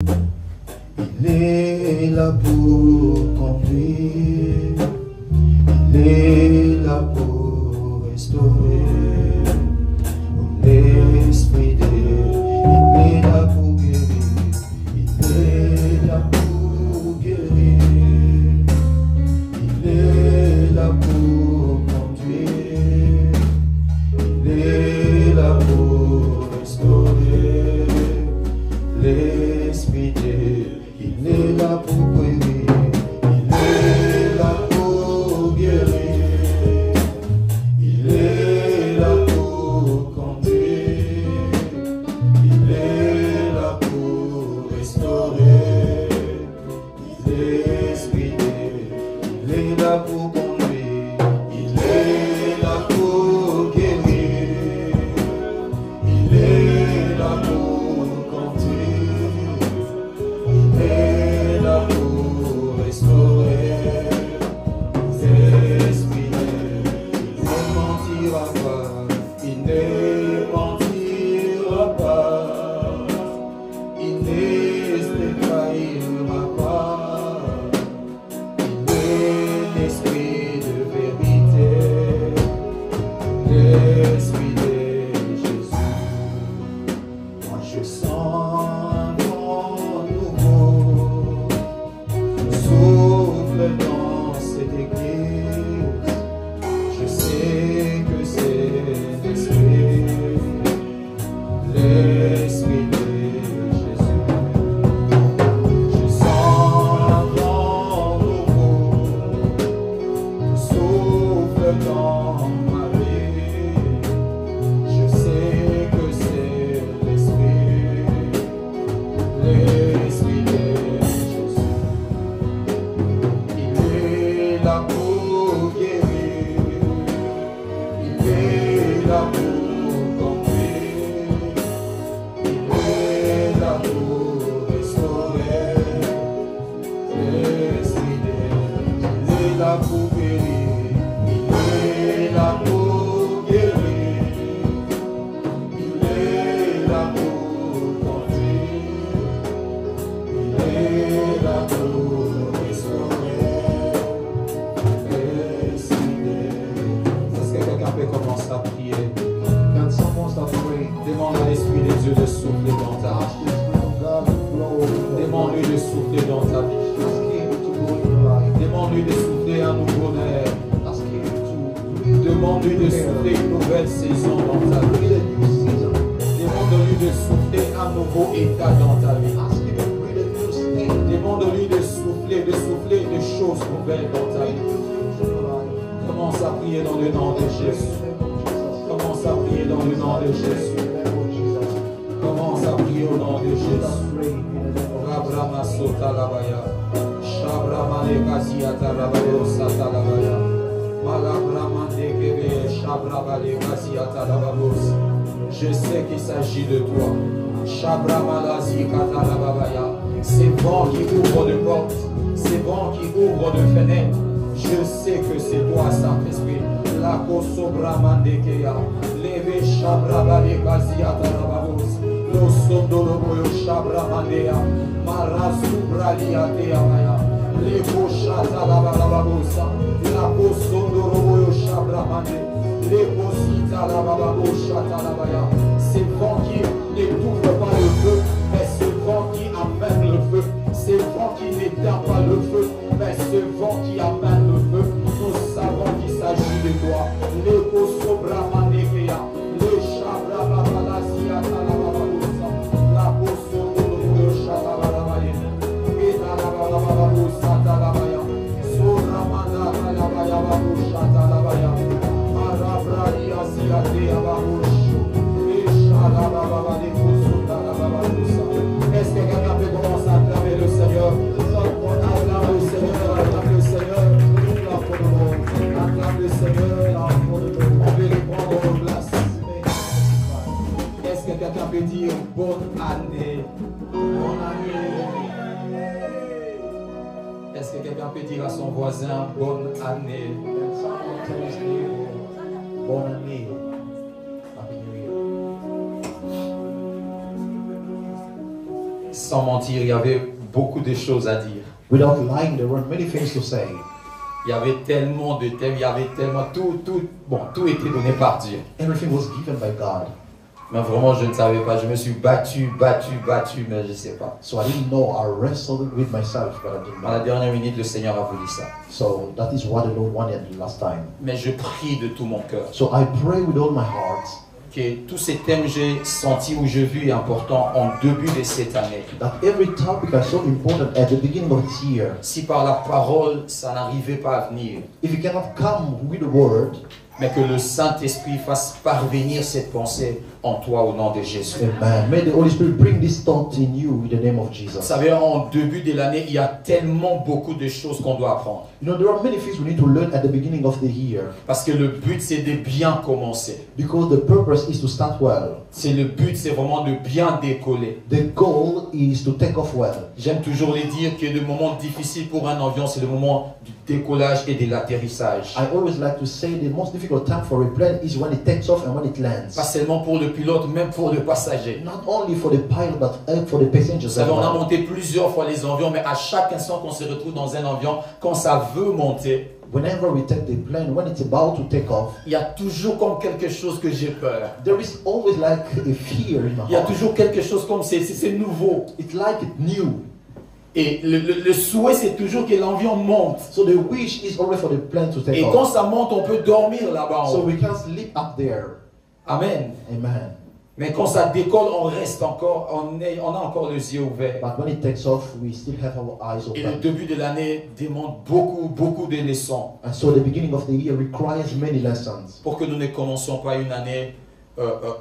Il est là pour conduire, il est là pour restaurer. L'Esprit de Dieu, il est là pour guérir, il est là pour guérir, il est là pour conduire, il est là pour restaurer. L'Esprit de Dieu, il est là pour guérir, il est là pour guérir, il est là pour conduire, il est là pour restaurer. L'Esprit de Dieu, il est là pour conduire, il est là pour guérir, il est là pour conduire, il est là pour restaurer. L'Esprit de Dieu, il ne mentira pas, il ne mentira pas, il ne trahira pas, il est l'Esprit de vérité, l'Esprit de Jésus. Moi je sens un vent nouveau, souffle dans cette église. Je sais que c'est l'Esprit, l'Esprit de Jésus. Je sens un vent nouveau, souffle dans ma vie. Je sais que c'est l'Esprit, l'Esprit de Jésus. Il est là pour guérir, il est là pour conduire, il est là pour restaurer. L'Esprit de Dieu, il est là pour guérir, il est là pour guérir, il est là pour conduire, il est là pour restaurer. L'Esprit de Dieu. Est-ce que quelqu'un peut commencer à prier? Can someone start praying? Demande à l'Esprit de Dieu de souffler dans ta vie. God to blow over your Demande-lui de souffler dans ta vie. Ask him to blow in your life. Demande-lui de souffler un nouveau air. Ask him to Demande-lui de souffler une nouvelle saison dans ta vie. breathe a new season. Demande-lui de souffler un nouveau état dans ta vie. Ask him to breathe a new state. Demande-lui de souffler des choses nouvelles dans ta vie. Commence à prier dans le nom de Jésus. Commence à prier dans le nom de Jésus. Commence à prier au nom de Jésus. Rabrama sota labaya. Shabrama legazia tarabaya satalabaya. Malabrama negebe shabrama legazia tarababos. Je sais qu'il s'agit de toi. Shabrama lazi katarababaya. C'est vent qui ouvre de portes. C'est vent qui ouvre de fenêtres. Je sais que c'est toi, Saint-Esprit. La kosobrama negeya. Leve shabrama legazia tarababos. Lo sondoloboyo shabrama nea. Marasubralia teamaya. Levo shata labababosa. La kosondoloboyo shabrama ne. Levo sita labababosa talabaya. C'est vent qui n'étouffe pas le feu, mais ce vent qui amène le feu. C'est vent qui n'éteint pas le feu, mais ce vent qui amène le feu. Nous savons qu'il s'agit de toi. Les kosobrama negeya. Les shabrama balasia talabababosa. La kosondoloboyo shabrama ne. Eta labababosa talabaya. Soramana talabaya babosha talabaya. Marabraia siatea babosha. Est-ce que quelqu'un peut commencer à acclamer le Seigneur? Acclame le Seigneur, acclame le Seigneur. Acclame le Seigneur. On peut les prendre en place. Est-ce que quelqu'un peut dire bonne année? Bonne année. Est-ce que quelqu'un peut dire à son voisin bonne année? Bonne année. sans mentir, il y avait beaucoup de choses à dire. Without lying, there were many things to say. Il y avait tellement de thèmes, il y avait tellement tout était donné par Dieu. Everything was given by God. Mais vraiment, je ne savais pas. Je me suis battu, mais je ne sais pas. So I didn't know. I wrestled with myself, but I didn't À la know. dernière minute, le Seigneur a voulu ça. So that is what the Lord wanted last time. Mais je prie de tout mon cœur So I pray with all my heart que tous ces thèmes que j'ai sentis ou j'ai vus importants en début de cette année. that every topic I saw important at the beginning of this year, Si par la parole, ça n'arrivait pas à venir, if you cannot come with the word, mais que le Saint-Esprit fasse parvenir cette pensée en toi au nom de Jésus. amen. May the Holy Spirit bring this thought in you in the name of Vous Jesus. savez, en début de l'année, il y a tellement beaucoup de choses qu'on doit apprendre. You know, there are many things we need to learn at the beginning of the year Parce que le but, c'est de bien commencer. because the purpose is to start well. Le but, c'est vraiment de bien décoller. The goal is to take off well. J'aime toujours les dire que le moment difficile pour un avion, c'est le moment du décollage et de l'atterrissage. I always like to say the most difficult time for a plane is when it takes off and when it lands. Pas seulement pour le pilote, même pour le passager. Not only for the pilot but for the passengers Vous as savez, on a well. monté plusieurs fois les avions, mais à chaque instant qu'on se retrouve dans un avion, quand ça veut monter, Whenever we take the plane, when it's about to take off, il y a toujours comme quelque chose que j'ai peur. there is always like a fear in my Il y a heart. toujours quelque chose comme c'est nouveau. It's like it's new. Et le souhait, c'est toujours que l'avion monte. So the wish is always for the plane to take Et quand off. ça monte, on peut dormir là-bas en So haut. we can sleep up there. Amen. Amen. Mais quand ça décolle, on reste encore, on a encore les yeux ouverts. But when it takes off, we still have our eyes Et le open. début de l'année demande beaucoup de leçons And so the beginning of the year requires many lessons pour que nous ne commencions pas une année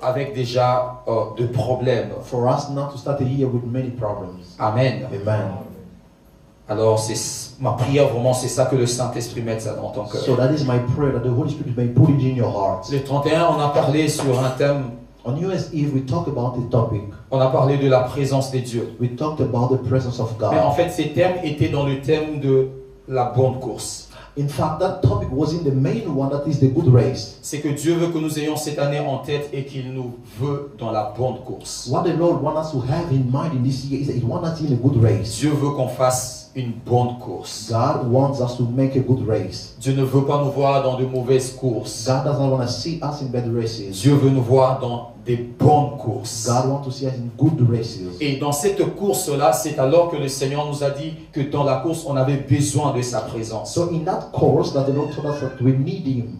avec déjà de problèmes. for us not to start the year with many problems. Amen. Amen. Alors, c'est ma prière vraiment, c'est ça que le Saint-Esprit mette ça dans ton cœur. So that is my prayer that the Holy Spirit may put it in your heart. Le 31, on a parlé sur un thème, On New Year's Eve, we talk about the topic. on a parlé de la présence de Dieu. We talked about the presence of Mais en God. fait, ces thèmes étaient dans le thème de la bonne course. In fact, that topic was in the main one, that is the good race. C'est que Dieu veut que nous ayons cette année en tête et qu'il nous veut dans la bonne course. What the Lord wants us to have in mind in this year is that He wants us in a good race. Dieu veut qu'on fasse une bonne course. God wants us to make a good race. Dieu ne veut pas nous voir dans de mauvaises courses. God doesn't want to see us in bad races. Dieu veut nous voir dans des bonnes courses. God wants to see us in good races. Et dans cette course-là, c'est alors que le Seigneur nous a dit que dans la course, on avait besoin de sa présence. So in that course that the Lord told us that we need Him.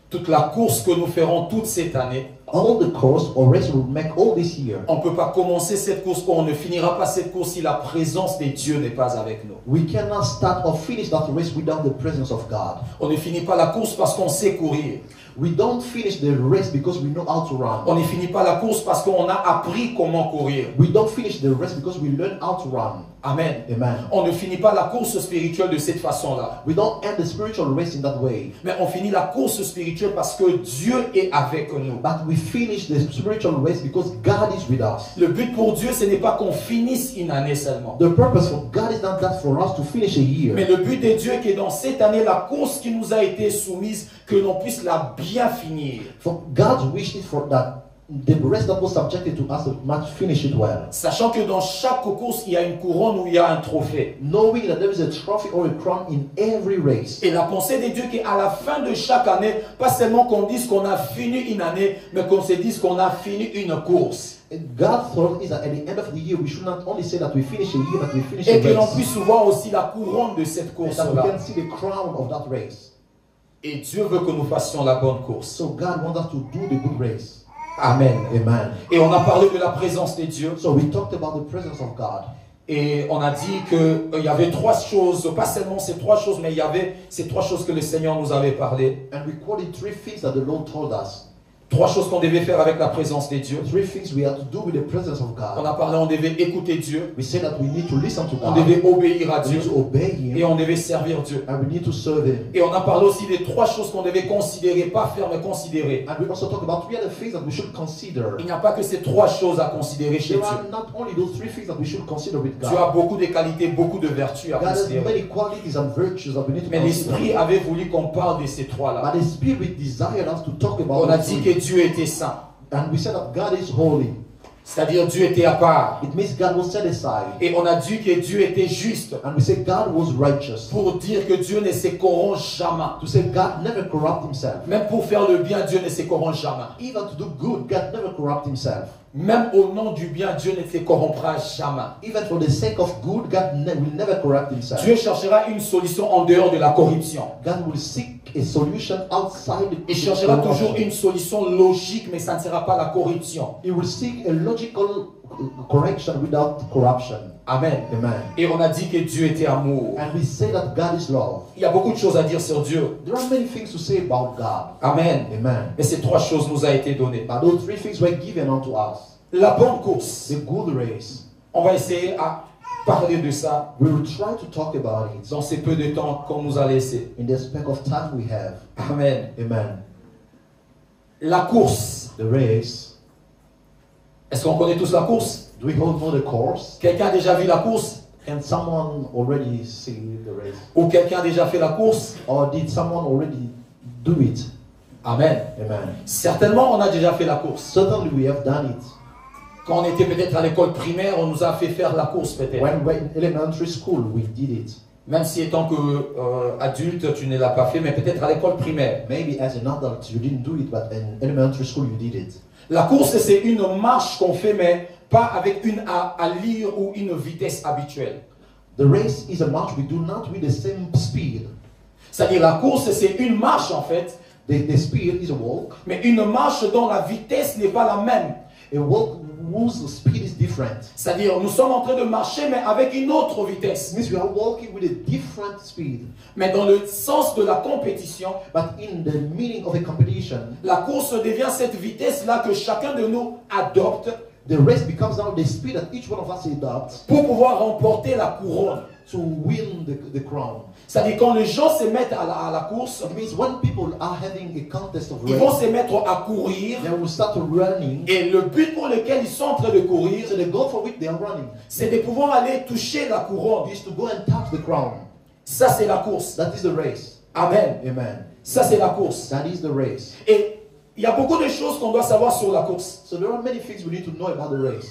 Toute la course que nous ferons toute cette année, All the course or race we'll make all this year. on ne peut pas commencer cette course, on ne finira pas cette course si la présence de Dieu n'est pas avec nous. We cannot start or finish that race without the presence of God. On ne finit pas la course parce qu'on sait courir. We don't finish the race because we know how to run. On ne finit pas la course parce qu'on a appris comment courir. We don't finish the race because we learn how to run. Amen. Amen. On ne finit pas la course spirituelle de cette façon-là. We don't end the spiritual race in that way. Mais on finit la course spirituelle parce que Dieu est avec nous. But we finish the spiritual race because God is with us. Le but pour Dieu, ce n'est pas qu'on finisse une année seulement. The purpose for God is not that for us to finish a Mais year. le but de Dieu est que dans cette année, la course qui nous a été soumise, que l'on puisse la bien finir. For God's wish is for that the race that was subjected to us must finish it well. Sachant que dans chaque course, il y a une couronne ou il y a un trophée. Knowing that there is a trophy or a crown in every race. Et la pensée de Dieu qu'à la fin de chaque année, pas seulement qu'on dise qu'on a fini une année, mais qu'on se dise qu'on a fini une course. And God's thought is that at the end of the year we should not only say that we finish a year, but we finish Et a que l'on race. puisse voir aussi la couronne de cette And that we course-là. can see the crown of that race. Et Dieu veut que nous fassions la bonne course. So God wants us to do the good race. Amen. Amen. Et on a parlé de la présence de Dieu. So we talked about the presence of God. Et on a dit qu'il y avait trois choses, pas seulement ces trois choses, mais il y avait ces trois choses que le Seigneur nous avait parlé. And we quoted three things that the Lord told us. Trois choses qu'on devait faire avec la présence de Dieu. Three things we had to do with the presence of On God. a parlé, on devait écouter Dieu, We said that we need to listen to on God. devait obéir à We Dieu need to obey et Him. on devait servir Dieu. And we need to serve Him. Et on a parlé aussi des trois choses qu'on devait considérer, pas faire, mais considérer. And we also talk about three other things that we should consider. Il n'y a pas que ces trois choses à considérer chez There Dieu. are not only those three things that we should consider with Dieu God. a beaucoup de qualités, beaucoup de vertus à God has considérer. many qualities and virtues that we need to Mais l'Esprit consider. avait voulu qu'on parle de ces trois-là. But the Spirit desired us to talk On about a those dit three. que Dieu était saint. And we said that God is holy. C'est-à-dire Dieu était à part. It means God was set aside. Et on a dit que Dieu était juste. And we say God was righteous. Pour dire que Dieu ne se corrompt jamais. To say God never corrupt himself. Même pour faire le bien, Dieu ne se corrompt jamais. Even to do good, God never corrupt himself. Même au nom du bien, Dieu ne se corrompra jamais. Even for the sake of good, God will never corrupt himself. Dieu cherchera une solution en dehors de la corruption. God will seek a solution outside the Il cherchera toujours une solution logique, mais ça ne sera pas la corruption. He will seek a logical correction without corruption. Amen. Amen. Et on a dit que Dieu était amour. And we say that God is love. Il y a beaucoup de choses à dire sur Dieu. There are many things to say about God. Amen. Amen. Mais ces trois choses nous ont été données. But those three things were given unto us. La bonne course. The good race. On va essayer à parler de ça We will try to talk about it dans ces peu de temps qu'on nous a laissé. in the speck of time we have. Amen. Amen. La course. The race. Est-ce qu'on connaît tous la course? Do we all know the course? Quelqu'un a déjà vu la course? Can someone already see the race? Ou quelqu'un a déjà fait la course? Or did someone already do it? Amen. Amen. Certainement, on a déjà fait la course. Certainly we have done it. Quand on était peut-être à l'école primaire, on nous a fait faire la course peut-être. When we were in elementary school, we did it. Même si étant que adulte, tu ne l'as pas fait, mais peut-être à l'école primaire. Maybe as an adult you didn't do it, but in elementary school you did it. La course, c'est une marche qu'on fait, mais pas avec une allure ou une vitesse habituelle. The race is a march we do not with the same speed. C'est-à-dire la course, c'est une marche en fait, The speed is a walk. mais une marche dont la vitesse n'est pas la même. A walk whose speed is different. C'est-à-dire nous sommes en train de marcher, mais avec une autre vitesse. It means we are walking with a different speed. Mais dans le sens de la compétition, But in the meaning of a competition, la course devient cette vitesse-là que chacun de nous adopte the race becomes now the speed that each one of us adopts pour pouvoir remporter la couronne. to win the crown. C'est-à-dire quand les gens se mettent à la course, It means when people are having a contest of ils vont race, se mettre à courir. they will start running. Et le but pour lequel ils sont en train de courir, So the goal for which they are running c'est de pouvoir aller toucher la couronne. is to go and touch the crown. Ça, c'est la course. That is the race. Amen. Amen. Ça, c'est la course. That is the race. Et il y a beaucoup de choses qu'on doit savoir sur la course. So there are many things we need to know about the race.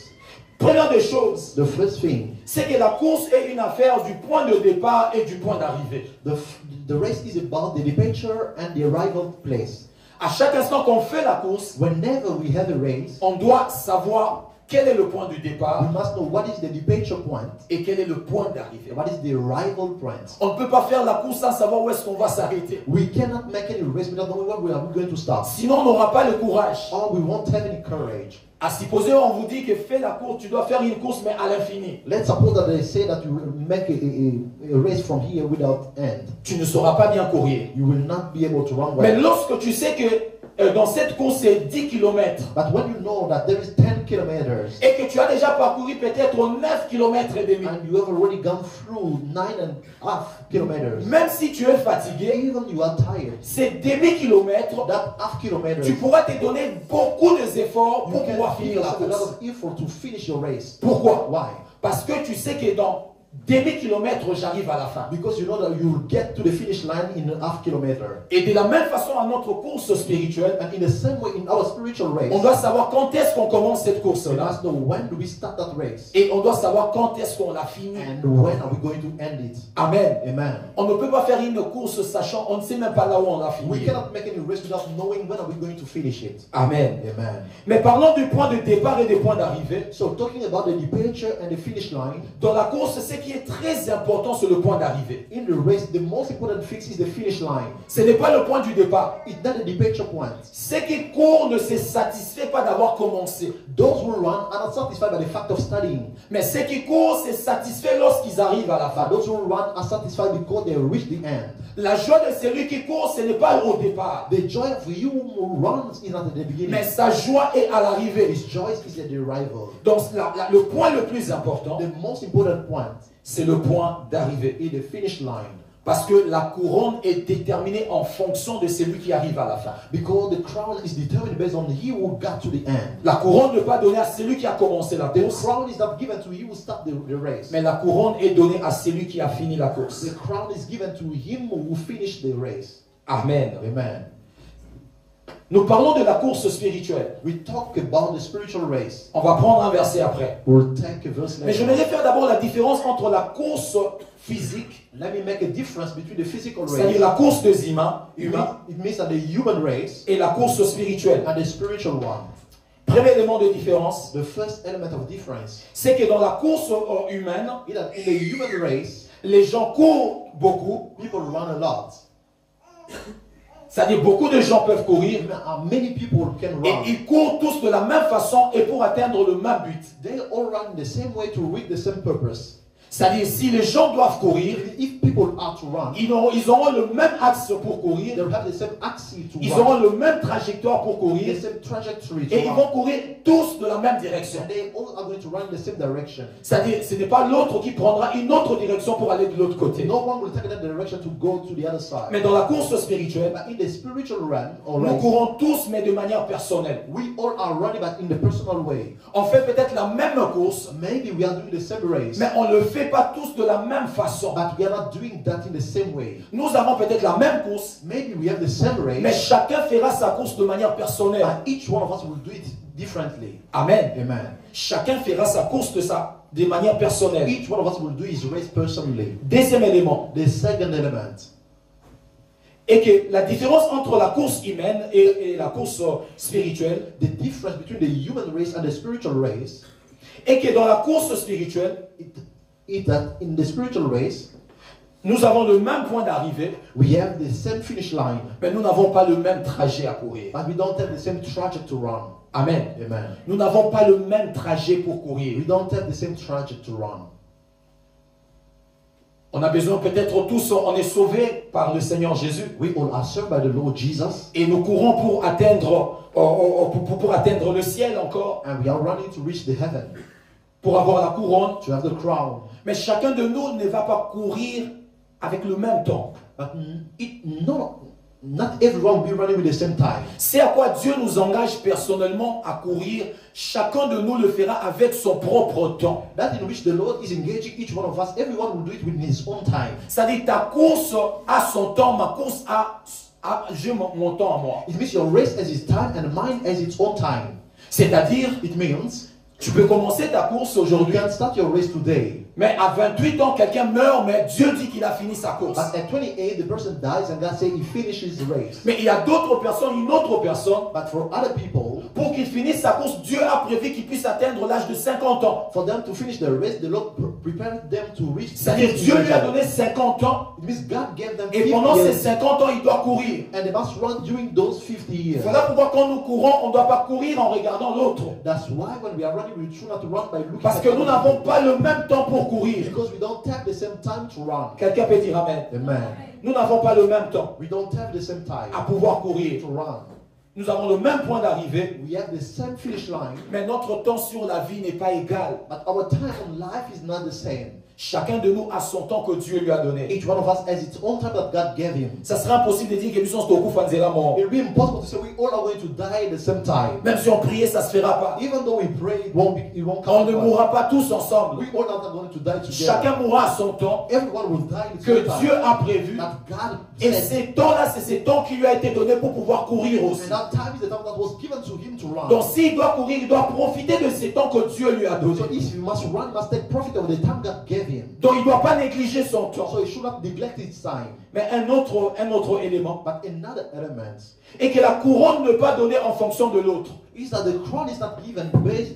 Première des choses, The first thing, c'est que la course est une affaire du point de départ et du point d'arrivée. the race is about the departure and the arrival place. À chaque instant qu'on fait la course, Whenever we have a race, on doit savoir quel est le point du we départ must know what is the departure point et quel est le point d'arrivée. and what is the arrival point. On ne peut pas faire la course sans savoir où est-ce qu'on va s'arrêter. We cannot make any race without knowing where we are going to start. Sinon, on n'aura pas le courage. Or we won't have any courage. À supposer, on vous dit que fais la course, tu dois faire une course, mais à l'infini. Let's suppose that they say that you will make a race from here without end. Tu ne sauras pas bien courir. You will not be able to run Mais well. lorsque tu sais que dans cette course, c'est 10 km But when you know that there is 10 kilometers et que tu as déjà parcouru peut-être 9 km et demi, and you have already gone through 9.5 kilometers, même si tu es fatigué, even you are tired, ces demi-kilomètres, that half kilometers, tu pourras te donner beaucoup d'efforts you pour pouvoir can finir la give yourself a lot course. of effort to finish your race. Pourquoi? Why? Parce que tu sais que dans demi-kilomètre, j'arrive à la fin. Because you know that you will get to the finish line in a half kilometer. Et de la même façon, à notre course spirituelle, And in the same way, in our spiritual race, on doit savoir quand est-ce qu'on commence cette we course-là. must know when do we start that race Et on doit savoir quand est-ce qu'on la finit. and when are we going to end it. Amen. Amen. On ne peut pas faire une course sachant, on ne sait même pas là où on a We fini. cannot make any race without knowing when are we going to finish it. Amen. Amen. Mais parlons du point de départ et des points d'arrivée. So talking about the departure and the finish line, Dans la course, ce qui est très important, c'est le point d'arrivée. in the race, the most important fix is the finish line. Ce n'est pas le point du départ. It's not the departure point. Ceux qui courent ne se satisfait pas d'avoir commencé. Those who run are not satisfied by the fact of studying. Mais ceux qui courent se satisfait lorsqu'ils arrivent à la But fin. those who run are satisfied because they reach the end. La joie de celui qui court, ce n'est pas au départ. The joy of you who runs is not at the beginning. Mais sa joie est à l'arrivée. His joy is at the arrival. Donc le point le plus important, The most important point c'est le point d'arrivée. is the finish line. Parce que la couronne est déterminée en fonction de celui qui arrive à la fin. Because the crown is determined based on he who got to the end. La couronne ne pas donnée à celui qui a commencé la The course, crown is not given to he who start the race. mais la couronne est donnée à celui qui a fini la course. The crown is given to him who finished the race. Amen. Amen. Nous parlons de la course spirituelle. We talk about the spiritual race. On va prendre un verset après. We'll take a verse Mais je later. voudrais faire d'abord la différence entre la course physique, Let me make a difference between the physical c'est-à-dire race. la course des humains, It means that the human race et la course spirituelle. and the spiritual one. Premier élément de différence, The first element of difference c'est que dans la course humaine, is that in the human race, les gens courent beaucoup, people run a lot. c'est-à-dire beaucoup de gens peuvent courir, Many people can et run. ils courent tous de la même façon et pour atteindre le même but. They all run the same way to reach the same purpose. C'est-à-dire, si les gens doivent courir, If people are to run, ils auront le même axe pour courir, they'll have the same axis to ils run, auront le même trajectoire pour the courir, same trajectory to et ils run. vont courir tous de la même direction. And they all are going to run in the same direction. C'est-à-dire, ce n'est pas l'autre qui prendra une autre direction pour aller de l'autre côté. No one will take that direction to go to the other side. Mais dans la course spirituelle, But in the spiritual realm, or nous race, courons tous, mais de manière personnelle. we all are running, but in the personal way. On fait peut-être la même course, Maybe we are doing the same race, mais on ne le fait pas tous de la même façon. but we are not doing that in the same way. Nous avons peut-être la même course, Maybe we have the same mais race, chacun fera sa course de manière personnelle. but each one of us will do it differently. Amen. Amen. Chacun fera sa course de manière personnelle. Each one of us will do his race personally. Deuxième élément, The second element est que la différence entre la course humaine et la course spirituelle the difference between the human race and the spiritual race est que dans la course spirituelle, is that in the spiritual race, nous avons le même point d'arrivée, we have the same finish line, mais nous n'avons pas le même trajet à courir. but we don't have the same trajectory to run. Amen. Amen. Nous n'avons pas le même trajet pour courir. We don't have the same trajectory to run. On a besoin peut-être tous, on est sauvés par le Seigneur Jésus. We all are served by the Lord Jesus, Et nous courons pour atteindre, pour atteindre le ciel encore, and we are running to reach the heaven, pour avoir la couronne. to have the crown. Mais chacun de nous ne va pas courir avec le même temps. But not everyone will be running with the same time. C'est à quoi Dieu nous engage personnellement à courir. Chacun de nous le fera avec son propre temps. That in which the Lord is engaging each one of us, everyone will do it within his own time. C'est-à-dire ta course a son temps, ma course a j'ai mon temps à moi. It means your race has its time and mine has its own time. C'est-à-dire, It means tu peux commencer ta course you aujourd'hui, can start your race today, mais à 28 ans, quelqu'un meurt, mais Dieu dit qu'il a fini sa course. but at 28 the person dies and God says he finishes the race. Mais il y a d'autres personnes, une autre personne, But for other people, pour qu'il finisse sa course, Dieu a prévu qu'il puisse atteindre l'âge de 50 ans. for them to finish the race, the Lord prepared them to reach. C'est-à-dire, Dieu lui a donné 50 ans, It means God gave them et 50 pendant ces years, 50 ans, il doit courir. and they must run during those 50 years. Voilà pourquoi quand nous courons, on ne doit pas courir en regardant l'autre. That's why when we are running, we should not run by looking Parce at que nous other n'avons people. pas le même temps pour courir. Because we don't have the same time to run. Quelqu'un peut dire Amen. Amen. Nous n'avons pas le même temps We don't have the same time à pouvoir courir. to run. Nous avons le même point d'arrivée, We have the same finish line, mais notre temps sur la vie n'est pas égal. but our time on life is not the same. Chacun de nous a son temps que Dieu lui a donné. Each one of us has its own time that God gave him. Ça serait impossible de dire que nous sommes au mort. It will be impossible to say we all are going to die at the same time. Même si on priait, ça ne se fera pas. Even though we pray, it won't On come to ne pass. mourra pas tous ensemble. We all are going to die together. Chacun mourra à son temps Everyone will die at the que same Dieu time. a prévu. That God Et said. ces temps-là, c'est ces temps qui lui a été donné pour pouvoir courir aussi. And that time is the time that was given to him to run. Donc s'il doit courir, il doit profiter de ces temps que Dieu lui a donnés. So if he must run, he must take profit of the time God gave him. Donc il ne doit pas négliger son temps. So he should not neglect his time. Mais un autre élément But another element est que la couronne ne pas donnée en fonction de l'autre. is that the crown is not given based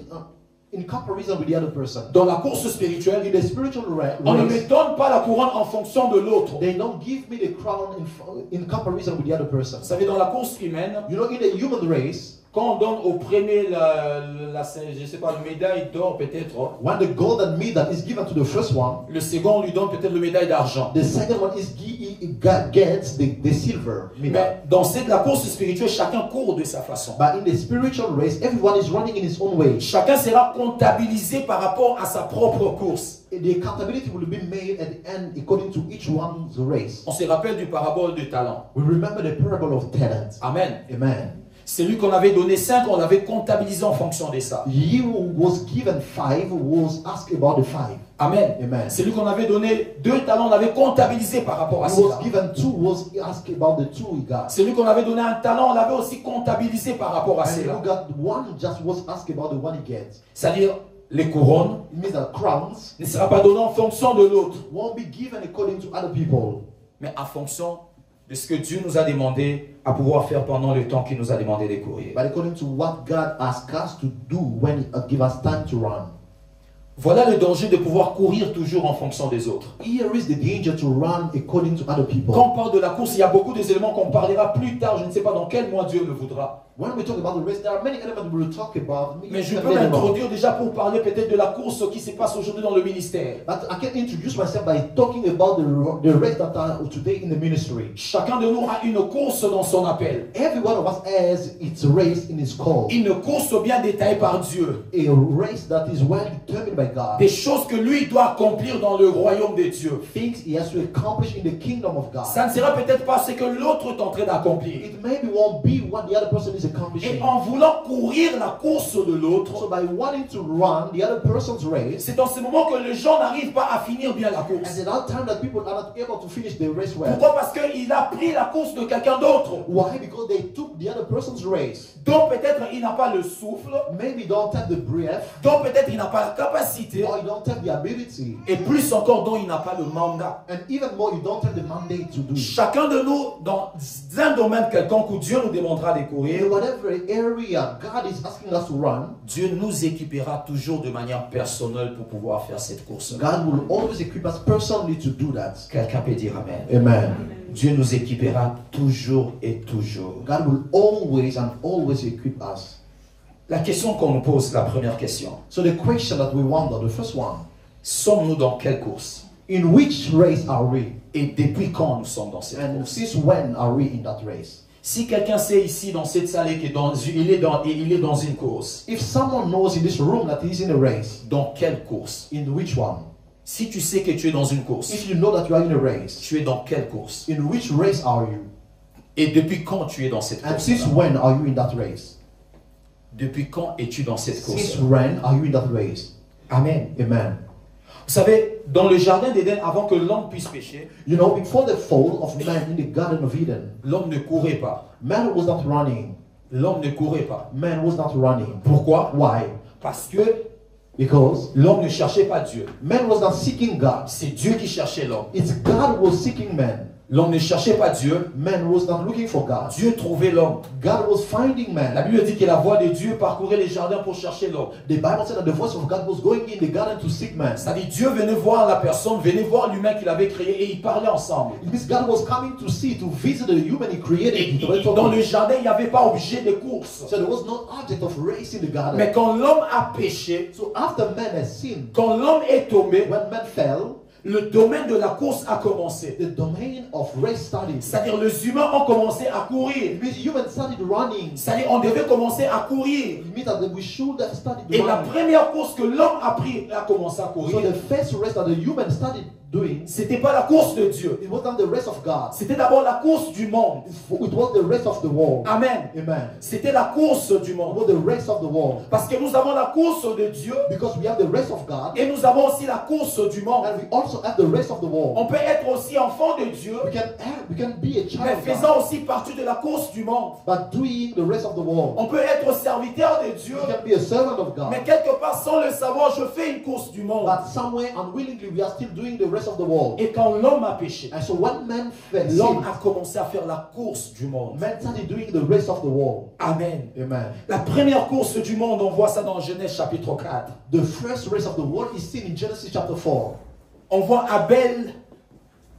in comparison with the other person. Dans la course spirituelle, In the spiritual on ne me race, donne pas la couronne en fonction de l'autre. they don't give me the crown in comparison with the other person. Vous savez, dans la course humaine, You know, in the human race, quand on donne au premier je sais pas, le médaille d'or peut-être, when the golden medal is given to the first one, le second lui donne peut-être le médaille d'argent. the second one is gets the silver medal. Mais dans la course spirituelle, chacun court de sa façon. But in the spiritual race, everyone is running in his own way. Chacun sera comptabilisé par rapport à sa propre course. The accountability will be made at the end according to each one's race. On se rappelle du parabole du talent. We remember the parable of talents. Amen. Amen. Celui qu'on avait donné 5, on l'avait comptabilisé en fonction de ça. He who was given 5 was asked about the 5. Amen. Amen. Celui qu'on avait donné 2 talents, on l'avait comptabilisé par rapport à He cela. was given 2 was asked about the 2 he got. Celui qu'on avait donné un talent, on l'avait aussi comptabilisé par rapport à And cela. who got 1 just was asked about the 1 he gets. C'est-à-dire, les couronnes It means that crowns ne sera pas donné en fonction de l'autre, won't be given according to other people, mais en fonction de ce que Dieu nous a demandé à pouvoir faire pendant le temps qu'il nous a demandé de courir. but according to what God asked us to do when He give us time to run. Voilà le danger de pouvoir courir toujours en fonction des autres. Here is the danger to run according to other people. Quand on parle de la course, il y a beaucoup d'éléments qu'on parlera plus tard. Je ne sais pas dans quel mois Dieu le voudra. When we talk about the race, there are many elements we will talk about. Mais je peux m'introduire déjà pour parler peut-être de la course qui se passe aujourd'hui dans le ministère. But I can introduce myself by talking about the race that are today in the ministry. Chacun de nous a une course dans son appel. Every one of us has its race in his call. Une course bien détaillée par Dieu. A race that is well determined by God. Des choses que lui doit accomplir dans le royaume de Dieu. Things he has to accomplish in the kingdom of God. Ça ne sera peut-être pas ce que l'autre est en train d'accomplir. It maybe won't be what the other person is accomplishing. Et en voulant courir la course de l'autre, So by wanting to run the other person's race, c'est dans ce moment que les gens n'arrivent pas à finir bien la and course. at that time that people are not able to finish the race well. Pourquoi? Parce qu'il a pris la course de quelqu'un d'autre. Why? Because they took the other person's race. Donc peut-être il n'a pas le souffle, Maybe don't have the breath, donc peut-être il n'a pas la capacité, or you don't have the ability, et plus encore dont il n'a pas le mandat. and even more, you don't have the mandate to do it. Chacun de nous, dans un domaine quelconque où Dieu nous demandera de courir, In whatever area God is asking us to run, Dieu nous équipera toujours de manière personnelle pour pouvoir faire cette course. God will always equip us personally to do that. Quelqu'un peut dire Amen. Amen. Dieu nous équipera toujours et toujours. God will always and always equip us. La question qu'on nous pose, la première question, So the question that we wonder, the first one, sommes-nous dans quelle course? in which race are we? Et depuis quand nous sommes dans cette And course? since when are we in that race? Si quelqu'un sait ici dans cette salle qu'il est dans une course, If someone knows in this room that he's in a race, dans quelle course? in which one? Si tu sais que tu es dans une course, If you know that you are in a race, tu es dans quelle course? in which race are you? Et depuis quand tu es dans cette And course? since when are you in that race? Depuis quand es-tu dans cette course? Since when are you in that race? Amen. Amen. Vous savez, dans le jardin d'Éden, avant que l'homme puisse pécher, You know, before the fall of man in the Garden of Eden, l'homme ne courait pas. man was not running. L'homme ne courait pas. Man was not running. Pourquoi? Why? Parce que Because l'homme ne cherchait pas Dieu. man was not seeking God. C'est Dieu qui cherchait l'homme. It's God who was seeking man. L'homme ne cherchait pas Dieu. Man was not looking for God. Dieu trouvait l'homme. God was finding La man. Bible dit que la voix de Dieu parcourait les jardins pour chercher l'homme. The Bible said that the voice of God was going in the garden to seek man. C'est-à-dire Dieu venait voir la personne, venait voir l'humain qu'il avait créé et ils parlaient ensemble. It means God was coming to see, to visit the human he created. Et dans le jardin, il n'y avait pas objet de course. So there was no object of race in the garden. Mais quand l'homme a péché, So after man has sinned, quand l'homme est tombé, when man fell, le domaine de la course a commencé. the domain of race started. C'est-à-dire les humains ont commencé à courir. It means humans started running. C'est-à-dire on devait commencer à courir. It means that we should have started Et la running. première course que l'homme a pris, a commencé à So courir, the first race that the human started doing, c'était pas la course de Dieu. it wasn't the race of God. C'était d'abord la course du monde. It was the race of the world. Amen. Amen. C'était la course du It monde. was the race of the world. Parce que nous avons la course de Dieu Because we have the race of God, et nous avons aussi la course du monde. and we also have the race of the On world. peut être aussi enfant de Dieu, We can be a mais child of God, faisant aussi partie de la course du monde. but doing the race of the world. On peut être serviteur de Dieu, We can be a servant of mais God, quelque part sans le savoir, je fais une course du monde. but somewhere unwillingly we are still doing the race of the world. Et quand l'homme a péché, And so when man fell, l'homme a commencé à faire la course du monde. man started doing the race of the world. Amen. Amen. La première course du monde, on voit ça dans Genèse chapitre 4. The first race of the world is seen in Genesis chapter 4. On voit Abel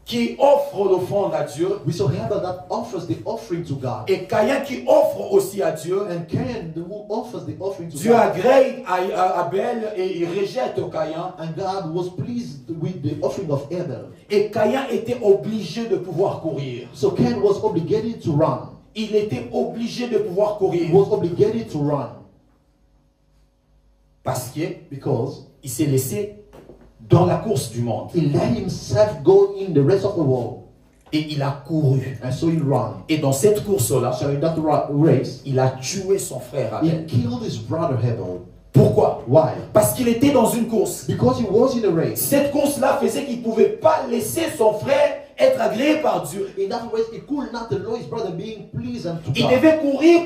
qui offre l'offrande à Dieu We saw Abel that offers the offering to God, et Caïn qui offre aussi à Dieu. and Cain who offers the offering to Dieu God. agrée à Abel et il rejette Caïn. And God was pleased with the offering of Abel. Et Caïn était obligé de pouvoir courir. So Cain was obligated to run. Il était obligé de pouvoir He courir was obligated to run parce qu'il because s'est laissé dans la course du monde. he let himself go in the rest of the world. Et il a couru. And so he ran. Et dans cette course-là, So in that race, il a tué son frère he Abel. killed his brother Abel. Pourquoi? Why? Parce qu'il était dans une course. Because he was in a race. Cette course-là faisait qu'il ne pouvait pas laisser son frère être agréé par Dieu. In that race, he could not allow his brother being pleasant to Il God. devait courir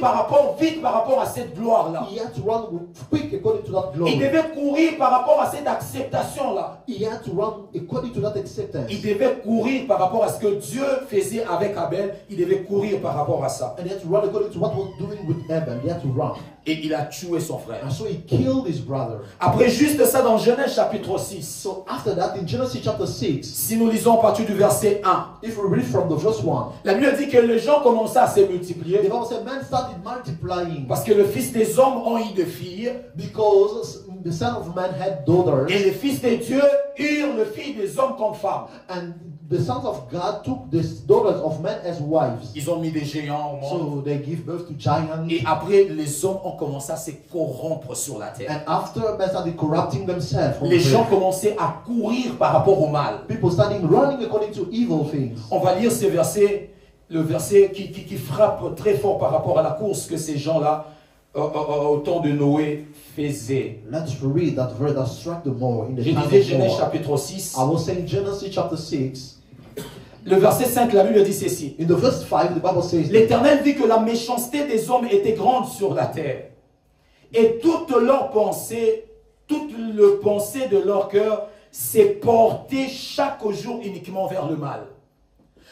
vite par rapport à cette gloire-là. He had to run quick according to that Il glory. devait courir par rapport à cette acceptation-là. He had to run according to that acceptance. Il devait courir par rapport à ce que Dieu faisait avec Abel. Il devait courir par rapport à ça. And he had to run according to what was doing with Abel. He had to run. Et il a tué son frère. And so he killed his brother. Après juste ça dans Genèse chapitre 6. So after that, in Genesis chapter 6, Si nous lisons à partir du verset 1. if we read from the verse 1, La Bible dit que les gens commençaient à se multiplier. the Bible says men started multiplying Parce que le fils des hommes ont eu de filles. because the son of man had daughters, Et les fils de Dieu eurent le fils des hommes comme femmes. and the sons of God took the daughters of men as wives. Ils ont mis des géants au monde. So they give birth to giants. Et après, les hommes ont commencé à se corrompre sur la terre. And after men started corrupting themselves, from Les the gens earth, commençaient à courir par rapport au mal. people started running according to evil things. On va lire ce verset, le verset qui frappe très fort par rapport à la course que ces gens-là, au temps de Noé, faisaient. Let's read that verse that struck the more in the Je time disais of Genèse Noah. chapitre 6. I was saying Genesis chapter 6. Le verset 5, la Bible dit ceci. In the verse 5, the Bible says, L'Éternel vit que la méchanceté des hommes était grande sur la terre. Et toute leur pensée, toute le pensée de leur cœur s'est portée chaque jour uniquement vers le mal.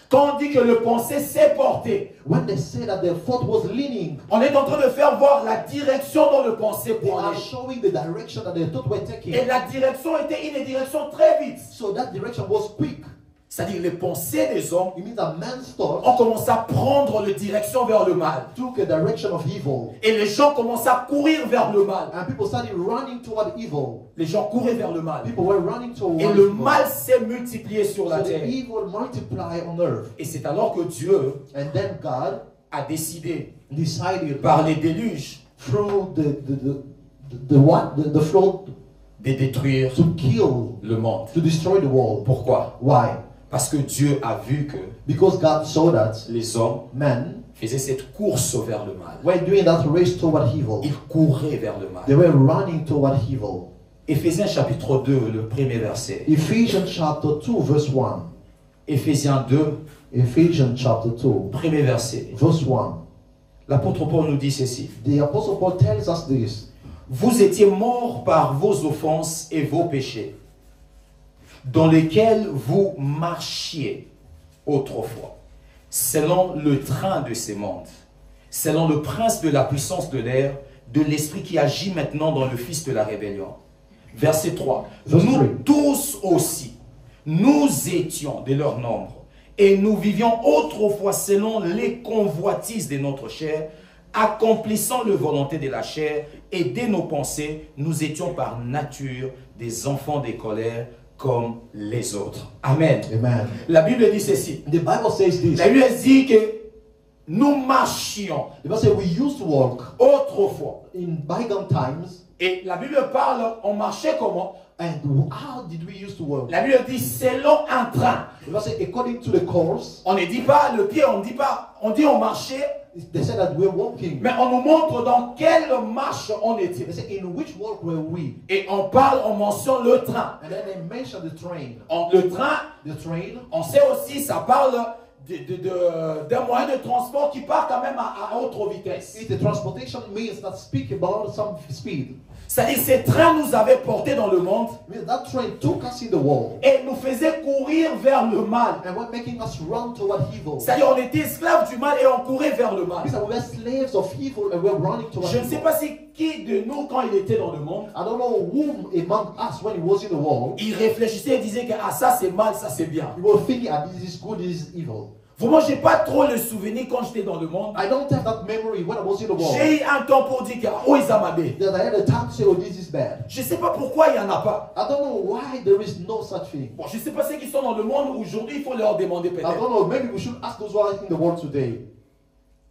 Quand on dit que le pensée s'est porté, when they say that their thought was leaning, on est en train de faire voir la direction dont le pensée they are prenait. showing the direction that their thought were taking. Et la direction était une direction très vite. So that direction was quick. C'est-à-dire les pensées des hommes It means that man's thoughts ont commencé à prendre la direction vers le mal. took a direction of evil. Et les gens commençaient à courir vers le mal. And people started running toward evil. Les gens couraient vers le mal. People were running toward Et le evil. mal s'est multiplié sur la So the terre. evil multiplied on earth. Et c'est alors que Dieu And then God a décidé, decided par les déluges, through the flood de détruire to kill, le monde. to destroy the world. Pourquoi? Why? Parce que Dieu a vu que Because God saw that les hommes men faisaient cette course vers le mal. were doing that race toward evil. Ils couraient vers le They mal. were running toward evil. Éphésiens chapitre 2, le premier verset. Ephesians chapter 2 verse 1. Éphésiens 2, Ephesians chapter 2 premier verset. verse 1. L'apôtre Paul nous dit ceci. The apostle Paul tells us this. Vous étiez morts par vos offenses et vos péchés, dans lesquels vous marchiez autrefois, selon le train de ces mondes, selon le prince de la puissance de l'air, de l'esprit qui agit maintenant dans le fils de la rébellion. Verset 3. Verse Nous 3. tous aussi, nous étions de leur nombre, et nous vivions autrefois selon les convoitises de notre chair, accomplissant la volonté de la chair, et de nos pensées, nous étions par nature des enfants des colères comme les autres. Amen. Amen. La Bible dit ceci. The Bible says this. La Bible dit que nous marchions The Bible says we used to walk autrefois. in bygone times. Et la Bible parle, on marchait comment? And how did we used to walk? La Bible dit selon un train. The Bible says according to the course. On ne dit pas le pied, on ne dit pas, on dit on marchait, They said that we're walking. mais on nous montre dans quelle marche on était. They say in which walk were we? Et on parle, on mentionne le train. And then they mention the train. Le train, The train. on sait aussi, ça parle d'un moyen de transport qui part quand même à autre vitesse. The transportation means that speak about some speed. C'est-à-dire ces trains nous avaient portés dans le monde I mean, that train took us in the world et nous faisait courir vers le mal. and were making us run toward evil. C'est-à-dire on était esclaves du mal et on courait vers le mal. Means that we were slaves of evil and we're running toward Je ne sais evil. pas si qui de nous, quand il était dans le monde, I don't know whom among us when he was in the world, il réfléchissait et disait que ah, ça c'est mal, ça c'est bien. he was thinking, ah, this is good, this is evil. Vraiment, je n'ai pas trop le souvenir quand j'étais dans le monde. I don't have that memory when I was in the world. J'ai eu un temps pour dire que oh, ils amaient. That I had a time to say, oh, this is bad. Je ne sais pas pourquoi il n'y en a pas. I don't know why there is no such thing. Bon, je ne sais pas ceux qui sont dans le monde aujourd'hui, il faut leur demander I peut-être. don't know, maybe we should ask those who are in the world today.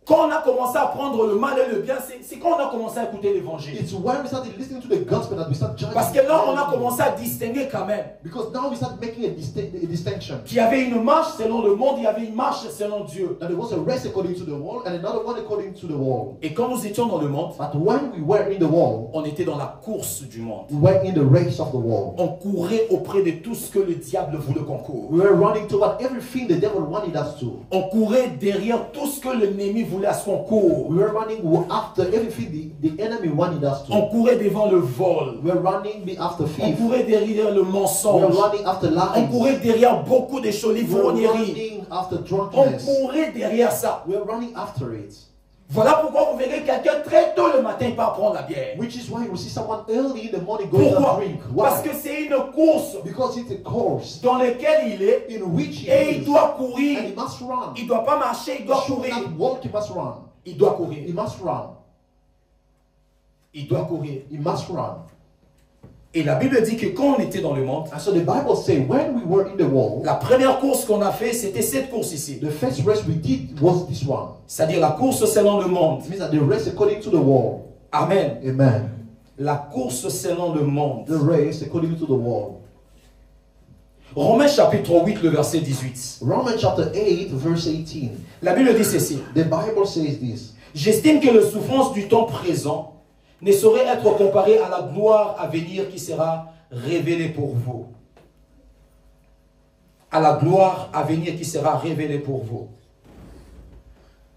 Quand on a commencé à prendre le mal et le bien, c'est quand on a commencé à écouter l'évangile. It's when we started listening to the gospel that we start judging. Parce que là, on a commencé à distinguer quand même. Because now we start making a distinction. Qu'il y avait une marche selon le monde, il y avait une marche selon Dieu. That there was a race according to the world and another one according to the world. Et quand nous étions dans le monde, But when we were in the world, on était dans la course du monde. we were in the race of the world. On courait auprès de tout ce que le diable voulait qu'on court. We were running toward everything the devil wanted us to. On courait derrière tout ce que l'ennemi voulait à ce qu'on court. We were running after everything the enemy wanted us to. On courait devant le vol. We were running after On thief. courait derrière le We were mensonge. running after On lies. courait derrière beaucoup de choses, We were l'ivrognerie. running after On drunkenness. courait derrière ça. We were running after it. Voilà pourquoi vous verrez quelqu'un très tôt le matin pas prendre la bière. Which is why you see someone early in the morning going to Pourquoi? drink. Parce Why? que c'est une course Because it's a course dans laquelle il est in which he et il is. doit And courir. he must run. Il ne doit pas marcher, il He doit should courir. not walk, he must run. Il doit He courir. must run. Il doit courir. He must run. Et la Bible dit que quand on était dans le monde, And so the Bible says when we were in the world, la première course qu'on a fait, c'était cette course ici. the first race we did was this one. C'est-à-dire la course selon le monde. It means that the race according to the world. Amen. Amen. La course selon le monde. The race according to the world. Romains chapitre 8, le verset 18. Romans chapter 8, verse 18. La Bible dit ceci. The Bible says this. J'estime que les souffrances du temps présent ne sauraient être comparées à la gloire à venir qui sera révélée pour vous. À la gloire à venir qui sera révélée pour vous.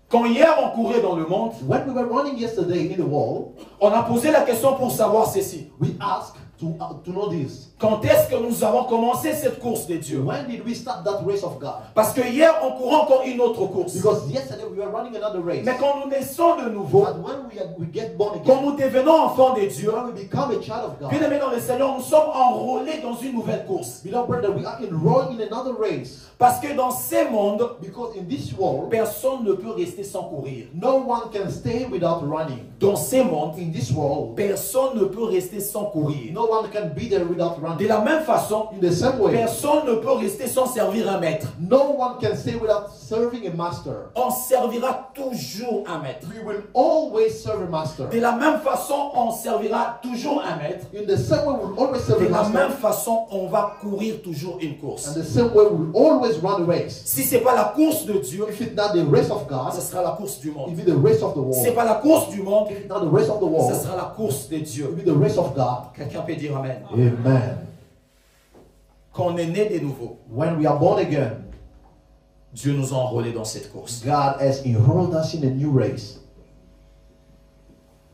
Quand hier on courait dans le monde, When we were running yesterday in the world, on a posé la question pour savoir ceci. we asked to know this. Quand est-ce que nous avons commencé cette course de Dieu? When did we start that race of God? Parce que hier on courait encore une autre course. Because yesterday we were running another race. Mais quand nous naissons de nouveau, But when we get born quand again, nous devenons enfants de Dieu, when we become a child of God, bien aimés dans le Seigneur, nous sommes enrôlés dans une nouvelle course. beloved brother, we are enrolled in another race. Parce que dans ces mondes, Because in this world, personne ne peut rester sans courir. no one can stay without running. Dans ces mondes, In this world, personne ne peut rester sans courir. no one can be there without De running. la même façon, In the same way, personne ne peut rester sans servir un maître. no one can stay without serving a master. On servira toujours un maître. We will always serve a master. De la même façon, on servira toujours un maître. In the same way, we will always serve De a la même master. façon, on va courir toujours une And course. the same way, we will always run a race. Si ce n'est pas la course de Dieu, If it's not the race of God, ce sera la course du monde. it will be the race of the Si ce n'est world. pas la course du monde, If it's not the race of the ce world, sera la course de it Dieu. will be the race of God. Quelqu'un peut dire Amen. Amen. Quand on est né de nouveau, When we are born again, Dieu nous a enrôlés dans cette course. God has enrolled us in a new race.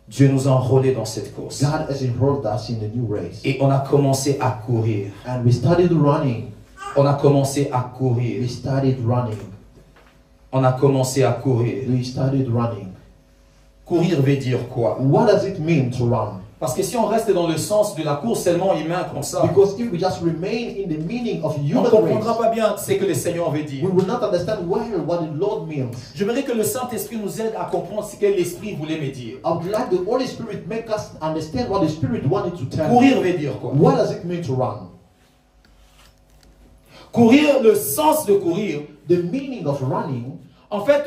Dieu nous a enrôlés dans cette course. God has enrolled us in a new race. Et on a commencé à courir. And we started running. On a commencé à courir. We started running. On a commencé à courir. We started running. Courir veut dire quoi? What does it mean to run? Parce que si on reste dans le sens de la course seulement humain comme ça, Because if we just remain in the meaning of on ne human comprendra race, pas bien ce que le Seigneur veut dire. we will not understand well what the Lord means. J'aimerais que le Saint-Esprit nous aide à comprendre ce que l'Esprit voulait me dire. I would like the Holy Spirit make us understand what the Spirit wanted to tell us. Courir veut dire quoi? What does it mean to run? Courir, le sens de courir, The meaning of running, en fait,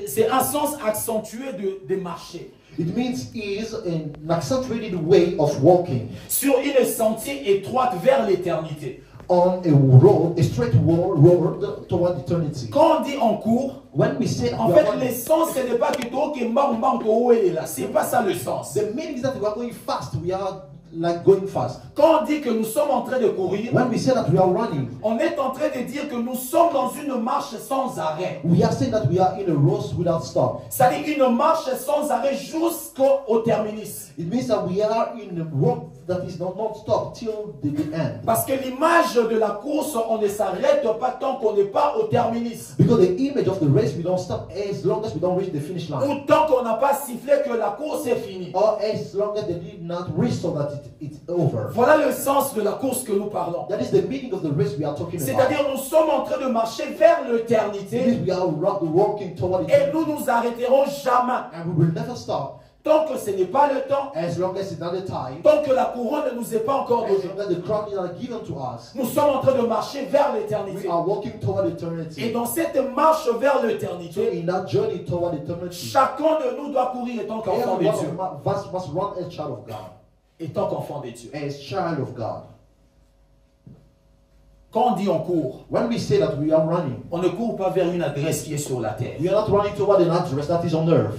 c'est un sens accentué de marcher. it means is an accentuated way of walking Sur une sentier étroite vers l'éternité. on a road, a straight road toward eternity. Quand on dit on court, When we say en we fait, are running, le sens, ce n'est pas que toi qui est là. C'est pas ça le sens. the meaning is that we are going fast. We are like going fast. Quand on dit que nous sommes en train de courir, When we say that we are running, on est en train de dire que nous sommes dans une marche sans arrêt. we are saying that we are in a race without stop. C'est-à-dire une marche sans arrêt jusqu'au terminus. It means that we are in a walk that is not stop till the end. Parce que l'image de la course, on ne s'arrête pas tant qu'on n'est pas au terminus. Because the image of the race, we don't stop as long as we don't reach the finish line. Ou tant qu'on n'a pas sifflé que la course est finie. Or as long as they did not reach so that it's over. Voilà le sens de la course que nous parlons. That is the meaning of the race we are talking about. C'est-à-dire nous sommes en train de marcher vers It l'éternité means we are walking toward et eternity. nous nous arrêterons jamais. And we will never stop. Tant que ce n'est pas le temps, as long as it's not the time, tant que la couronne ne nous est pas encore as donnée, long as the crown is not given to us, nous sommes en train de marcher vers we l'éternité. are walking toward Et eternity. dans cette marche vers So l'éternité, in that journey toward eternity, chacun de nous doit courir étant qu'enfant every de one Dieu. of us must run as child of God. Étant qu'enfant de Dieu. As child of God. Quand on dit on court, When we say that we are running, on ne court pas vers une adresse qui est sur la terre. we are not running toward an address that is on earth.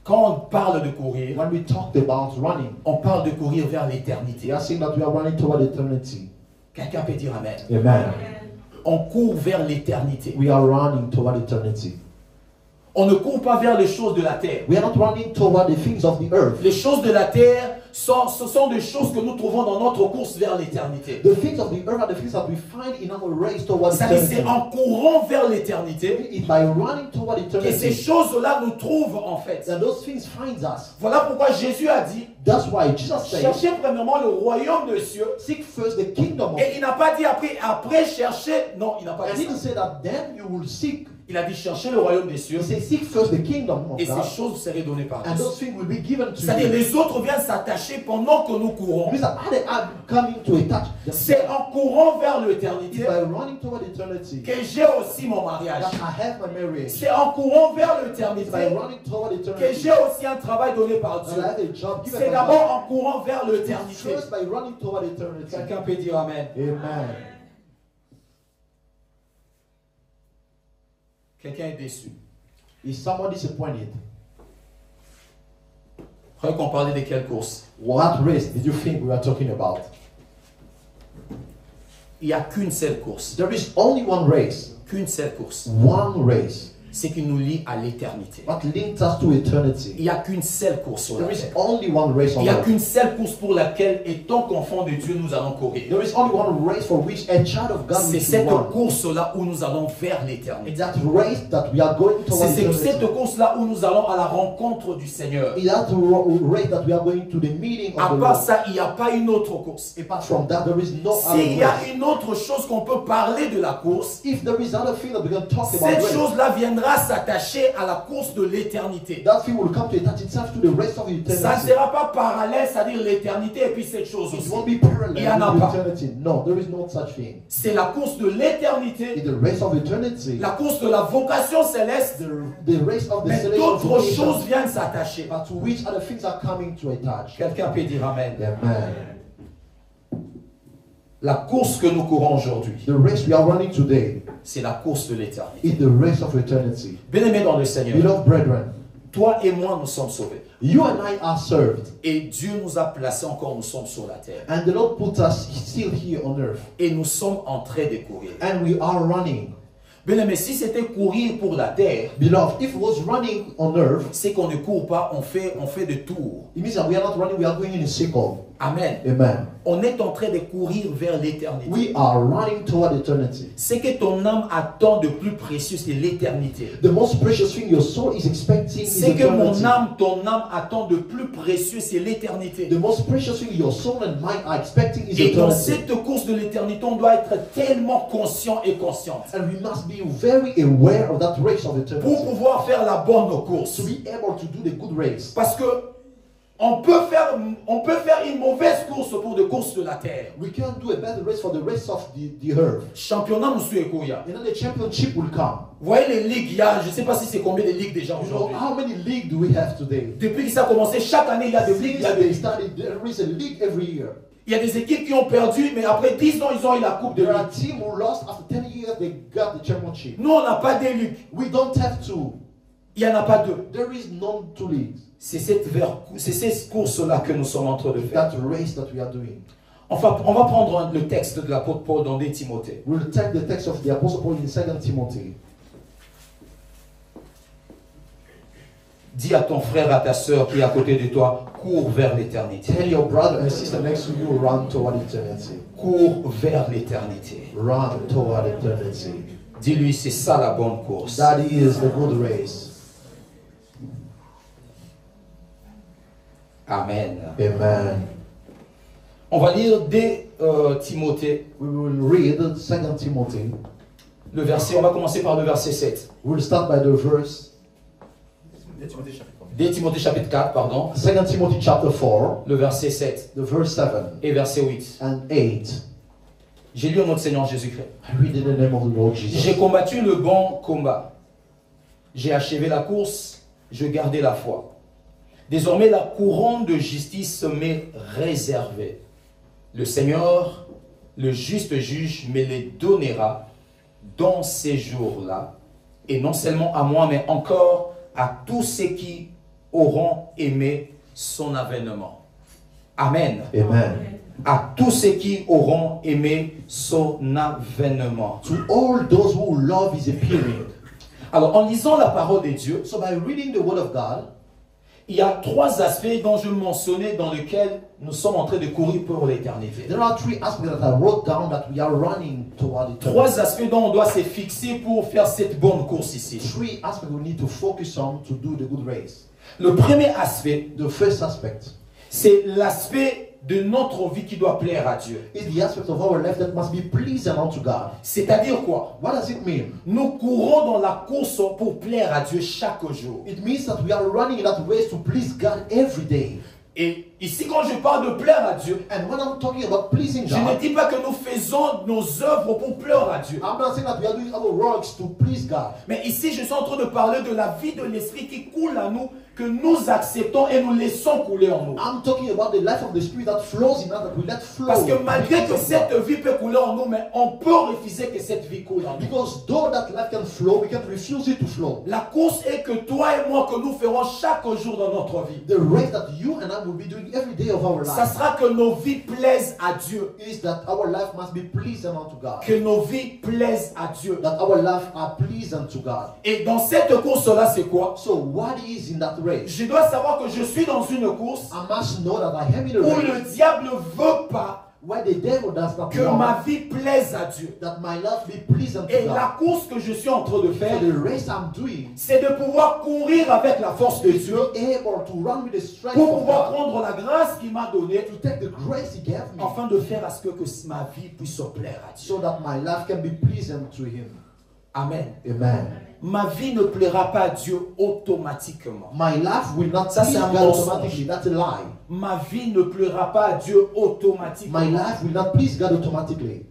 Quand on parle de courir, When we talk about running, on parle de courir vers we l'éternité. are saying that we are running toward eternity. Quelqu'un peut dire Amen. Amen. On court vers l'éternité. We are running toward eternity. On ne court pas vers les choses de la terre. We are not running toward the things of the earth. Les choses de la terre, ce sont des choses que nous trouvons dans notre course vers l'éternité. The things of the earth are the things that we find in our race toward C'est-à-dire, c'est eternity. en courant vers l'éternité It's by running toward que ces eternity choses-là nous trouvent en fait. that those things find us. Voilà pourquoi Jésus a dit, That's why Jesus said, cherchez premièrement le royaume de cieux. seek first the kingdom of Et il n'a pas dit après chercher. Non, il n'a pas God. dit And he ça. didn't say that then you will seek. Il a dit chercher le royaume des cieux. He said, seek first the kingdom of Et ces God. choses vous seraient données par And Dieu. those things will be given to C'est-à-dire, you. les autres viennent s'attacher pendant que nous courons. It means that they are coming to attach C'est themselves. en courant vers It's l'éternité by running toward eternity que j'ai aussi mon mariage. that I have my marriage. C'est en courant vers It's l'éternité by running toward que eternity j'ai aussi un travail donné par that Dieu. I have a job given C'est by d'abord God. en courant vers l'éternité. First by running toward eternity. Quelqu'un peut dire Amen. Amen. Quelqu'un est déçu. Is someone disappointed? Après qu'on parlait de quelle course? What race did you think we were talking about? Il n'y a qu'une seule course. There is only one race. Qu'une seule course. One race. C'est qui nous lie à l'éternité. What links us to eternity? Il n'y a qu'une seule course sur la There is terre. only one race on Il n'y a earth. qu'une seule course pour laquelle, étant qu'enfant de Dieu, nous allons courir. There is only one race for which a child of God C'est will cette run. course-là où nous allons vers l'éternité. It's that race that we are going toward C'est cette eternity. course-là où nous allons à la rencontre du Seigneur. It's that race that we are going to the meeting À of the part Lord. ça, il n'y a pas une autre course. Apart from that, there is no S'il y other a race. une autre chose qu'on peut parler de la course, If there is other thing that we can talk about cette race, chose-là viendra s'attacher à la course de l'éternité. that thing will come to attach itself to the rest of Ça ne eternity. sera pas parallèle, c'est-à-dire l'éternité et puis cette chose It aussi. won't be Il parallel y en a with pas. eternity. No, there is no such thing. C'est la course de l'éternité, In the race of eternity, la course de la vocation céleste, the race of the mais celestial d'autres vocation, choses viennent s'attacher. but to which other things are coming to attach. Quelqu'un peut dire Amen. Amen. La course que nous courons aujourd'hui, The race we are running today c'est la course de l'éternité. is the race of eternity. Bien-aimés dans le Seigneur, Beloved brethren, toi et moi, nous sommes sauvés. you and I are served, Et Dieu nous a placés encore, nous sommes sur la terre. and the Lord put us still here on earth, Et nous sommes en train de courir. and we are running. Bien-aimés, si c'était courir pour la terre, Beloved, if it was running on earth, c'est qu'on ne court pas, on fait des tours. it means that we are not running, we are going in a circle. Amen. Amen. On est en train de courir vers l'éternité. We are running toward eternity. Ce que ton âme attend de plus précieux, c'est l'éternité. The most precious thing your soul is expecting is Ce que eternity. ton âme attend de plus précieux, c'est l'éternité. The most precious thing your soul and mind are expecting is Et dans eternity. cette course de l'éternité, on doit être tellement conscient et consciente And we must be very aware of that race of pour eternity pouvoir faire la bonne course. to be able to do the good race. Parce que on peut faire une mauvaise course pour des courses de la terre. We can do a better race for the race of the earth. Championnat Moussou Ekoya. And then the championship will come. Vous voyez les ligues, il y a, je ne sais pas si c'est combien de ligues déjà You know, aujourd'hui. how many leagues do we have today? Depuis que ça a commencé, chaque année, il y a des ligues. Since they started, there is a league every year. Il y a des équipes qui ont perdu, mais après 10 ans, ils ont eu la coupe de There are ligue. teams who lost after 10 years, they got the championship. Nous, on n'a pas des ligues. We don't have two. Il n'y en a pas deux. There is none two leagues. C'est cette course-là que nous sommes en train de faire. That race that we are doing. Enfin, on va prendre le texte de l'apôtre Paul dans 2 Timothée. We'll take the text of the Apostle Paul in 2 Timothy. Dis à ton frère, à ta sœur qui est à côté de toi, cours vers l'éternité. Tell your brother and sister next to you, run toward eternity. Cours vers l'éternité. Run toward eternity. Dis-lui, c'est ça la bonne course. That is the good race. Amen. Amen. On va lire 2 Timothée, We will read 2 Timothy. le verset, on va commencer par le verset 7. We'll start by the verse. 2 Timothée chapitre 1. 2 Timothée chapitre 4, pardon, 2 Timothy chapter 4, le verset 7 the verse 7 et verset 8. and 8. J'ai lu au nom de Seigneur Jésus-Christ. I read in the name of the Lord J'ai Jesus. combattu le bon combat. J'ai achevé la course, je gardai la foi. Désormais, la couronne de justice m'est réservée. Le Seigneur, le juste juge, me les donnera dans ces jours-là, et non seulement à moi, mais encore à tous ceux qui auront aimé son avènement. Amen. Amen. À tous ceux qui auront aimé son avènement. To all those who love his appearing. Alors, en lisant la parole de Dieu, So by reading the word of God, il y a trois aspects dont je mentionnais dans lesquels nous sommes en train de courir pour l'éternité. there are three aspects that I wrote down that we are running toward it. Trois aspects dont on doit se fixer pour faire cette bonne course ici. Three aspects we need to focus on to do the good race. Le premier aspect, The first aspect c'est l'aspect de notre vie qui doit plaire à Dieu. is the aspect of our life that must be pleasing unto God. C'est-à-dire quoi? What does it mean? Nous courons dans la course pour plaire à Dieu chaque jour. It means that we are running in that race to please God every day. Et ici, quand je parle de plaire à Dieu, And when I'm talking about pleasing je ne God, dis pas que nous faisons nos œuvres pour plaire à Dieu. I'm not saying that we are doing our works to please God. Mais ici, je suis en train de parler de la vie de l'esprit qui coule à nous, que nous acceptons et nous laissons couler en nous. I'm talking about the life of the Spirit that flows in us, that we let flow. Parce que malgré que Because cette vie peut couler en nous, mais on peut refuser que cette vie coule en nous. Because though that life can flow, we can refuse it to flow. La course est que toi et moi, que nous ferons chaque jour dans notre vie. The race that you and I will be doing every day of our Ça life sera que nos vies plaisent à Dieu. is that our life must be pleasing unto God. Que nos vies plaisent à Dieu. That our life are pleasing to God. Et dans cette course-là, c'est quoi? So what is in that race? Je dois savoir que je suis dans une course I must know that I am in a où race le diable ne veut pas where the devil does not que want ma vie plaise à Dieu. that my life be pleasing to Et God. la course que je suis en train de So faire, the race I'm doing c'est de pouvoir courir avec la force de is Dieu to be able to run with the strength pour of pouvoir God, prendre la grâce qu'il m'a donnée to take the grace He gave me, afin de faire à ce que ma vie puisse se plaire à Dieu. so that my life can be pleasing to Him. Amen. Amen. Ma vie ne plaira pas à Dieu automatiquement. My life will not Ça, please c'est un God mensonge. automatically. That's a lie. Ma vie ne plaira pas à Dieu automatiquement. My life will not please God automatically.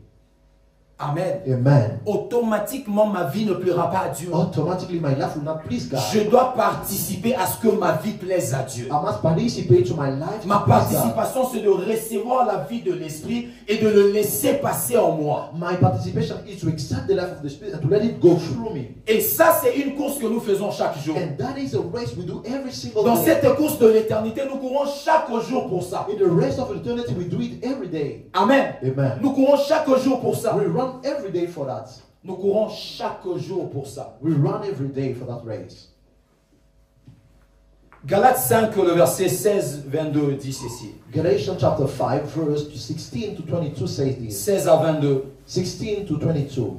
Amen. Amen. Automatiquement, ma vie ne plaira pas à Dieu. Automatically, my life will not please God. Je dois participer à ce que ma vie plaise à Dieu. I must participate to my life. Ma to please God. participation, c'est de recevoir la vie de l'Esprit et de le laisser passer en moi. My participation is to accept the life of the Spirit and to let it go through me. Et ça, c'est une course que nous faisons chaque jour. And that is a race we do every single Dans day. cette course de l'éternité, nous courons chaque jour pour ça. In the race of eternity, we do it every day. Amen. Amen. Nous courons chaque jour pour ça. We run every day for that. Nous courons chaque jour pour ça. We run every day for that race. Galates 5, le verset 16, 22 dit ceci. Galatians chapter 5, verse 16 to 22 says this. 16 à 22. 16 to 22.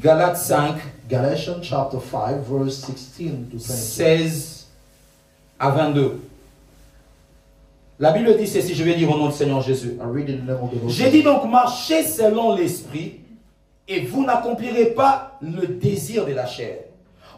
Galates 5, Galatians chapter 5, verse 16 to 22. 16 à 22. La Bible dit ceci, je vais dire au nom du Seigneur Jésus. I read in the name of the Lord. J'ai dit donc, marchez selon l'esprit, et vous n'accomplirez pas le désir de la chair.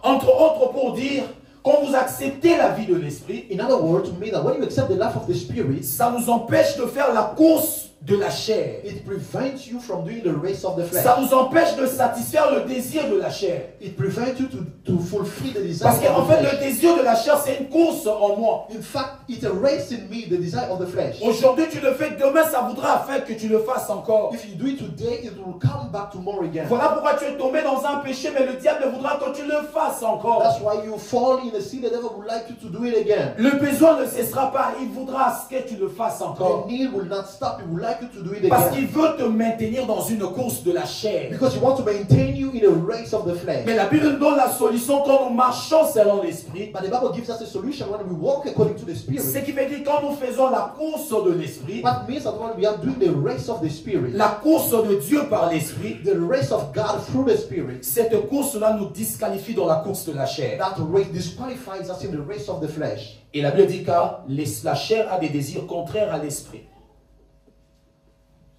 Entre autres pour dire, quand vous acceptez la vie de l'esprit, In other words, to mean that when you accept the life of the Spirit, ça nous empêche de faire la course de la chair. it prevents you from doing the race of the flesh. Ça nous empêche de satisfaire le désir de la chair. It prevents you to fulfill the desire Parce qu'en of the fait, le flesh. désir de la chair, c'est une course en moi. In fact, it's a race in me, the desire of the flesh. Aujourd'hui, tu le fais, demain, ça voudra faire que tu le fasses encore. If you do it today, it will come back tomorrow again. Voilà pourquoi tu es tombé dans un péché, mais le diable voudra que tu le fasses encore. That's why you fall in a sin. The devil would like you to do it again. Le besoin ne cessera pas, il voudra que tu le fasses encore. The need will not stop. He would like you to do it Parce again. qu'il veut te maintenir dans une course de la chair. Because he wants to maintain you in a race of the flesh. Mais la Bible nous donne la solution quand nous marchons selon l'esprit. But the Bible gives us a solution when we walk according to the Ce Spirit. qui veut dire quand nous faisons la course de l'esprit, That means that when we are doing the race of the Spirit, la course de Dieu par l'esprit, the race of God through the Spirit, cette course-là nous disqualifie dans la course de la chair. that race disqualifies us in the race of the flesh. Et la Bible dit car la chair a des désirs contraires à l'esprit.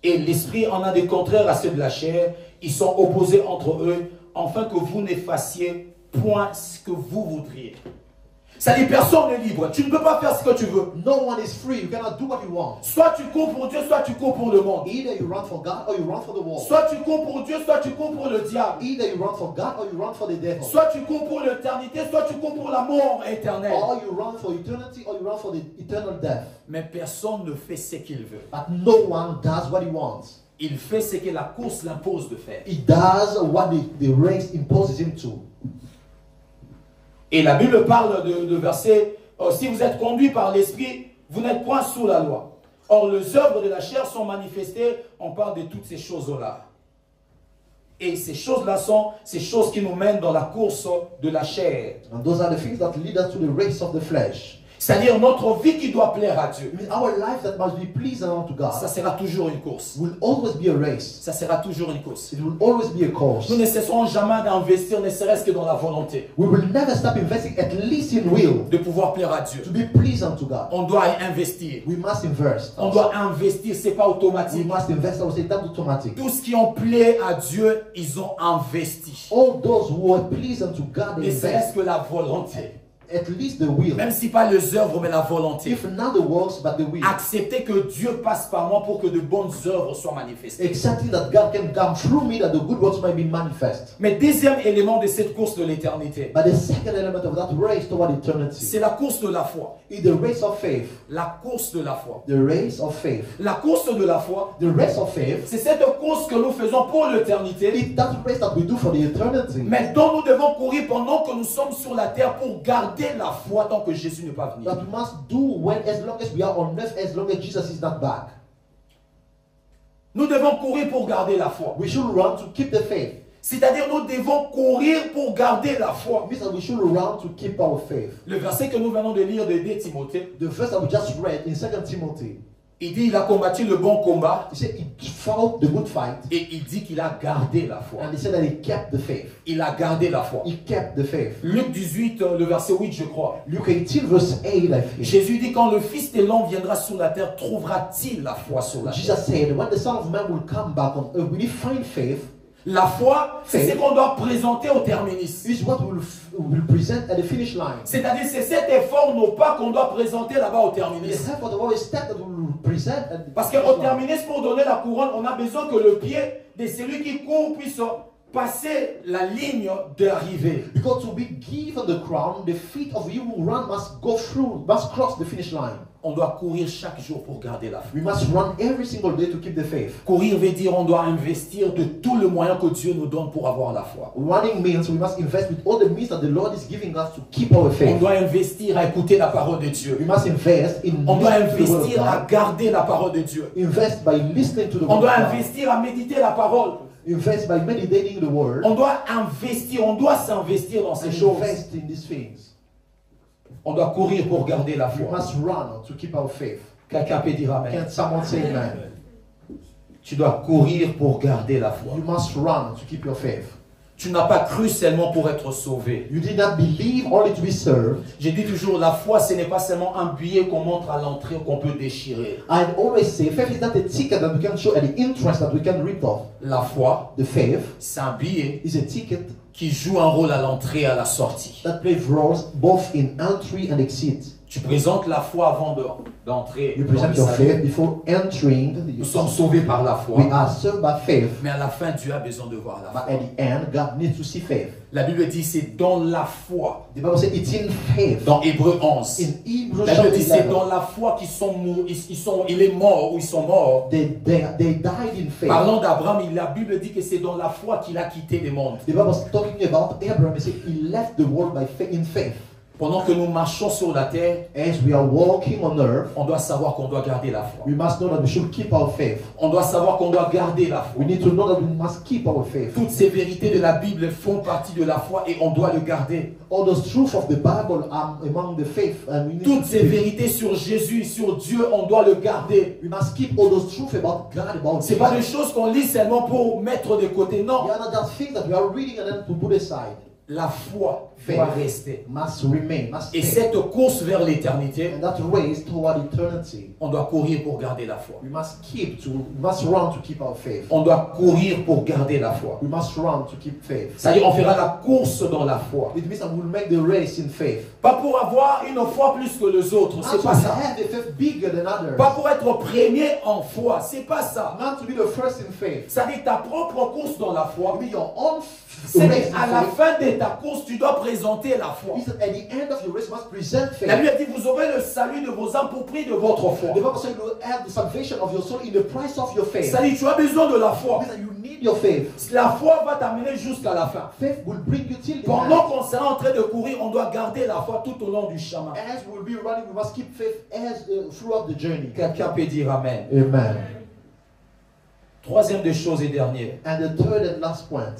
Et l'esprit en a des contraires à ceux de la chair. Ils sont opposés entre eux, afin que vous n'effaciez point ce que vous voudriez. C'est-à-dire, personne n'est libre. Tu ne peux pas faire ce que tu veux. No one is free. You cannot do what you want. Soit tu cours pour Dieu, soit tu cours pour le monde. Either you run for God or you run for the world. Soit tu cours pour Dieu, soit tu cours pour le diable. Either you run for God or you run for the devil. Soit tu cours pour l'éternité, soit tu cours pour la mort éternelle. Or you run for eternity or you run for the eternal death. Mais personne ne fait ce qu'il veut. But no one does what he wants. Il fait ce que la course l'impose de faire. He does what the race imposes him to. Et la Bible parle de verset, si vous êtes conduits par l'Esprit, vous n'êtes point sous la loi. Or, les œuvres de la chair sont manifestées, on parle de toutes ces choses-là. Et ces choses-là sont ces choses qui nous mènent dans la course de la chair. And those are the things that lead us to the race of the flesh. C'est-à-dire notre vie qui doit plaire à Dieu. I mean, our life that must be pleasing unto God Ça sera toujours une course. will always be a race. Ça sera toujours une course. It will always be a course. Nous ne cesserons jamais d'investir, ne serait-ce que dans la volonté. We will never stop investing, at least in will, De pouvoir plaire à Dieu. to be pleasing to God. On doit investir. We must invest. On doit investir, c'est pas We automatique. must invest. I would say that's automatic. Tous ceux qui ont plaît à Dieu, ils ont investi. All those who are pleasing to God, they Ne serait-ce invest. que la volonté. At least the will. Même si pas les œuvres, mais la volonté. If not the works, but the will. Accepter que Dieu passe par moi pour que de bonnes œuvres soient manifestées. Accepting that God can come through me, that the good works might be manifest. Mais deuxième élément de cette course de l'éternité, But the second element of that race toward eternity c'est la course de la foi. is the race of faith. La course de la foi. The race of faith. La course de la foi, The race of faith c'est cette course que nous faisons pour l'éternité, is that race that we do for the eternity. mais dont nous devons courir pendant que nous sommes sur la terre pour garder la foi tant que Jésus n'est pas venu. That we must do when, as long as we are on earth, as long as Jesus is not back. Nous devons courir pour garder la foi. We should run to keep the faith. C'est-à-dire nous devons courir pour garder la foi. It means that we should run to keep our faith. Le verset que nous venons de lire de 2 Timothée, The verse that we just read in 2 Timothy, il dit il a combattu le bon combat he said he fought the good fight, et il dit qu'il a gardé la foi. and he said that he kept the faith. Il a gardé la foi. He kept the faith. Luc 18, le verset 8, je crois. Luke 18 verse 8, I think. Jésus dit quand le Fils de l'homme viendra sur la terre, trouvera-t-il la foi sur la terre? Jesus said, when the Son of Man will come back on earth, will he find faith? La foi, c'est ce qu'on doit présenter au terminus. Is what we will present at the finish line. C'est-à-dire c'est cet effort, nos pas qu'on doit présenter là-bas au The terminus. effort of our step that we will present at the Parce finish qu'au line. terminus, pour donner la couronne, on a besoin que le pied de celui qui court puisse passer la ligne d'arrivée. Because to be given the crown, the feet of you who run must go through, must cross the finish line. On doit courir chaque jour pour garder la foi. We must run every single day to keep the faith. Courir veut dire on doit investir de tout le moyen que Dieu nous donne pour avoir la foi. Running means we must invest with all the means that the Lord is giving us to keep our On faith. doit investir à écouter la parole de Dieu. We must invest in On doit listening to the word of investir à God. garder la parole de Dieu. Invest by listening to the On word doit of God. investir à méditer la parole. Invest by meditating the word. On doit investir, on doit s'investir dans ces And choses. invest in these things. On doit courir pour garder la We foi. must run to keep our faith. Quelqu'un peut dire amen. Can someone say amen? Tu dois courir pour garder la foi. You must run to keep your faith. Tu n'as pas cru seulement pour être sauvé. You did not believe only to be served. J'ai dit toujours, la foi, ce n'est pas seulement un billet qu'on montre à l'entrée ou qu'on peut déchirer. I always say faith is not a ticket that we can show at the entrance that we can rip off. La foi, The faith c'est un billet is a ticket qui joue un rôle à l'entrée et à la sortie. that plays roles both in entry and exit. Tu présentes la foi avant d'entrer You dans le present your salut. faith before entering. Nous sommes sauvés par la We foi. are served by faith, Mais à la fin, Dieu a besoin de voir la but foi. at the end, God needs to see faith. La Bible dit c'est dans la foi. The Bible says it's in faith. Dans Hébreux 11. In Hebrews La Bible chapter dit c'est 11, dans la foi qu'ils sont morts. Il est mort ou ils sont morts. they died in faith. Parlant d'Abraham, la Bible dit que c'est dans la foi qu'il a quitté les mondes. The Bible was talking about Abraham. It said he left the world by faith, in faith. Pendant que nous marchons sur la terre, As we are walking on earth, on doit savoir qu'on doit garder la foi. we must know that we should keep our faith. On doit savoir qu'on doit garder la foi. We need to know that we must keep our faith. Toutes ces vérités de la Bible font partie de la foi et on doit le garder. All those truths of the Bible are among the faith, and we need Toutes to ces keep it. vérités sur Jésus, sur Dieu, on doit le garder. We must keep all those truths about God, about C'est pas des Jesus. choses qu'on lit seulement pour mettre de côté. Non. They are not just things that we are reading and then to put aside. la foi Faith doit rester. must remain, must Et stay. cette course vers l'éternité, And that race toward eternity, on doit courir pour garder la foi. we must run to keep our faith. On doit courir pour garder la foi. We must run to keep faith. C'est-à-dire, on fera la course dans la foi. It means that we'll make the race in faith. Pas pour avoir une foi plus que les autres, Not c'est to pas ça. have a faith bigger than others. Pas pour être premier en foi, c'est pas ça. Not to be the first in faith. C'est-à-dire ta propre course dans la foi. To be your own C'est race in à la faith. fin de ta course, tu dois présenter la foi. He said, at the end of your race, you must present La faith. Bible dit, vous aurez le salut de vos âmes pour prix de votre foi. The Bible says you will have the salvation of your soul in the price of your faith. C'est-à-dire, tu as besoin de la foi. It means that you need your faith. La foi va t'amener jusqu'à la fin. Faith will bring you till the Pendant end. qu'on sera en train de courir, on doit garder la foi tout au long du chemin. As we will be running, we must keep faith throughout the journey. Quelqu'un peut dire Amen. Amen. Troisième des choses et dernière. And the third and last point,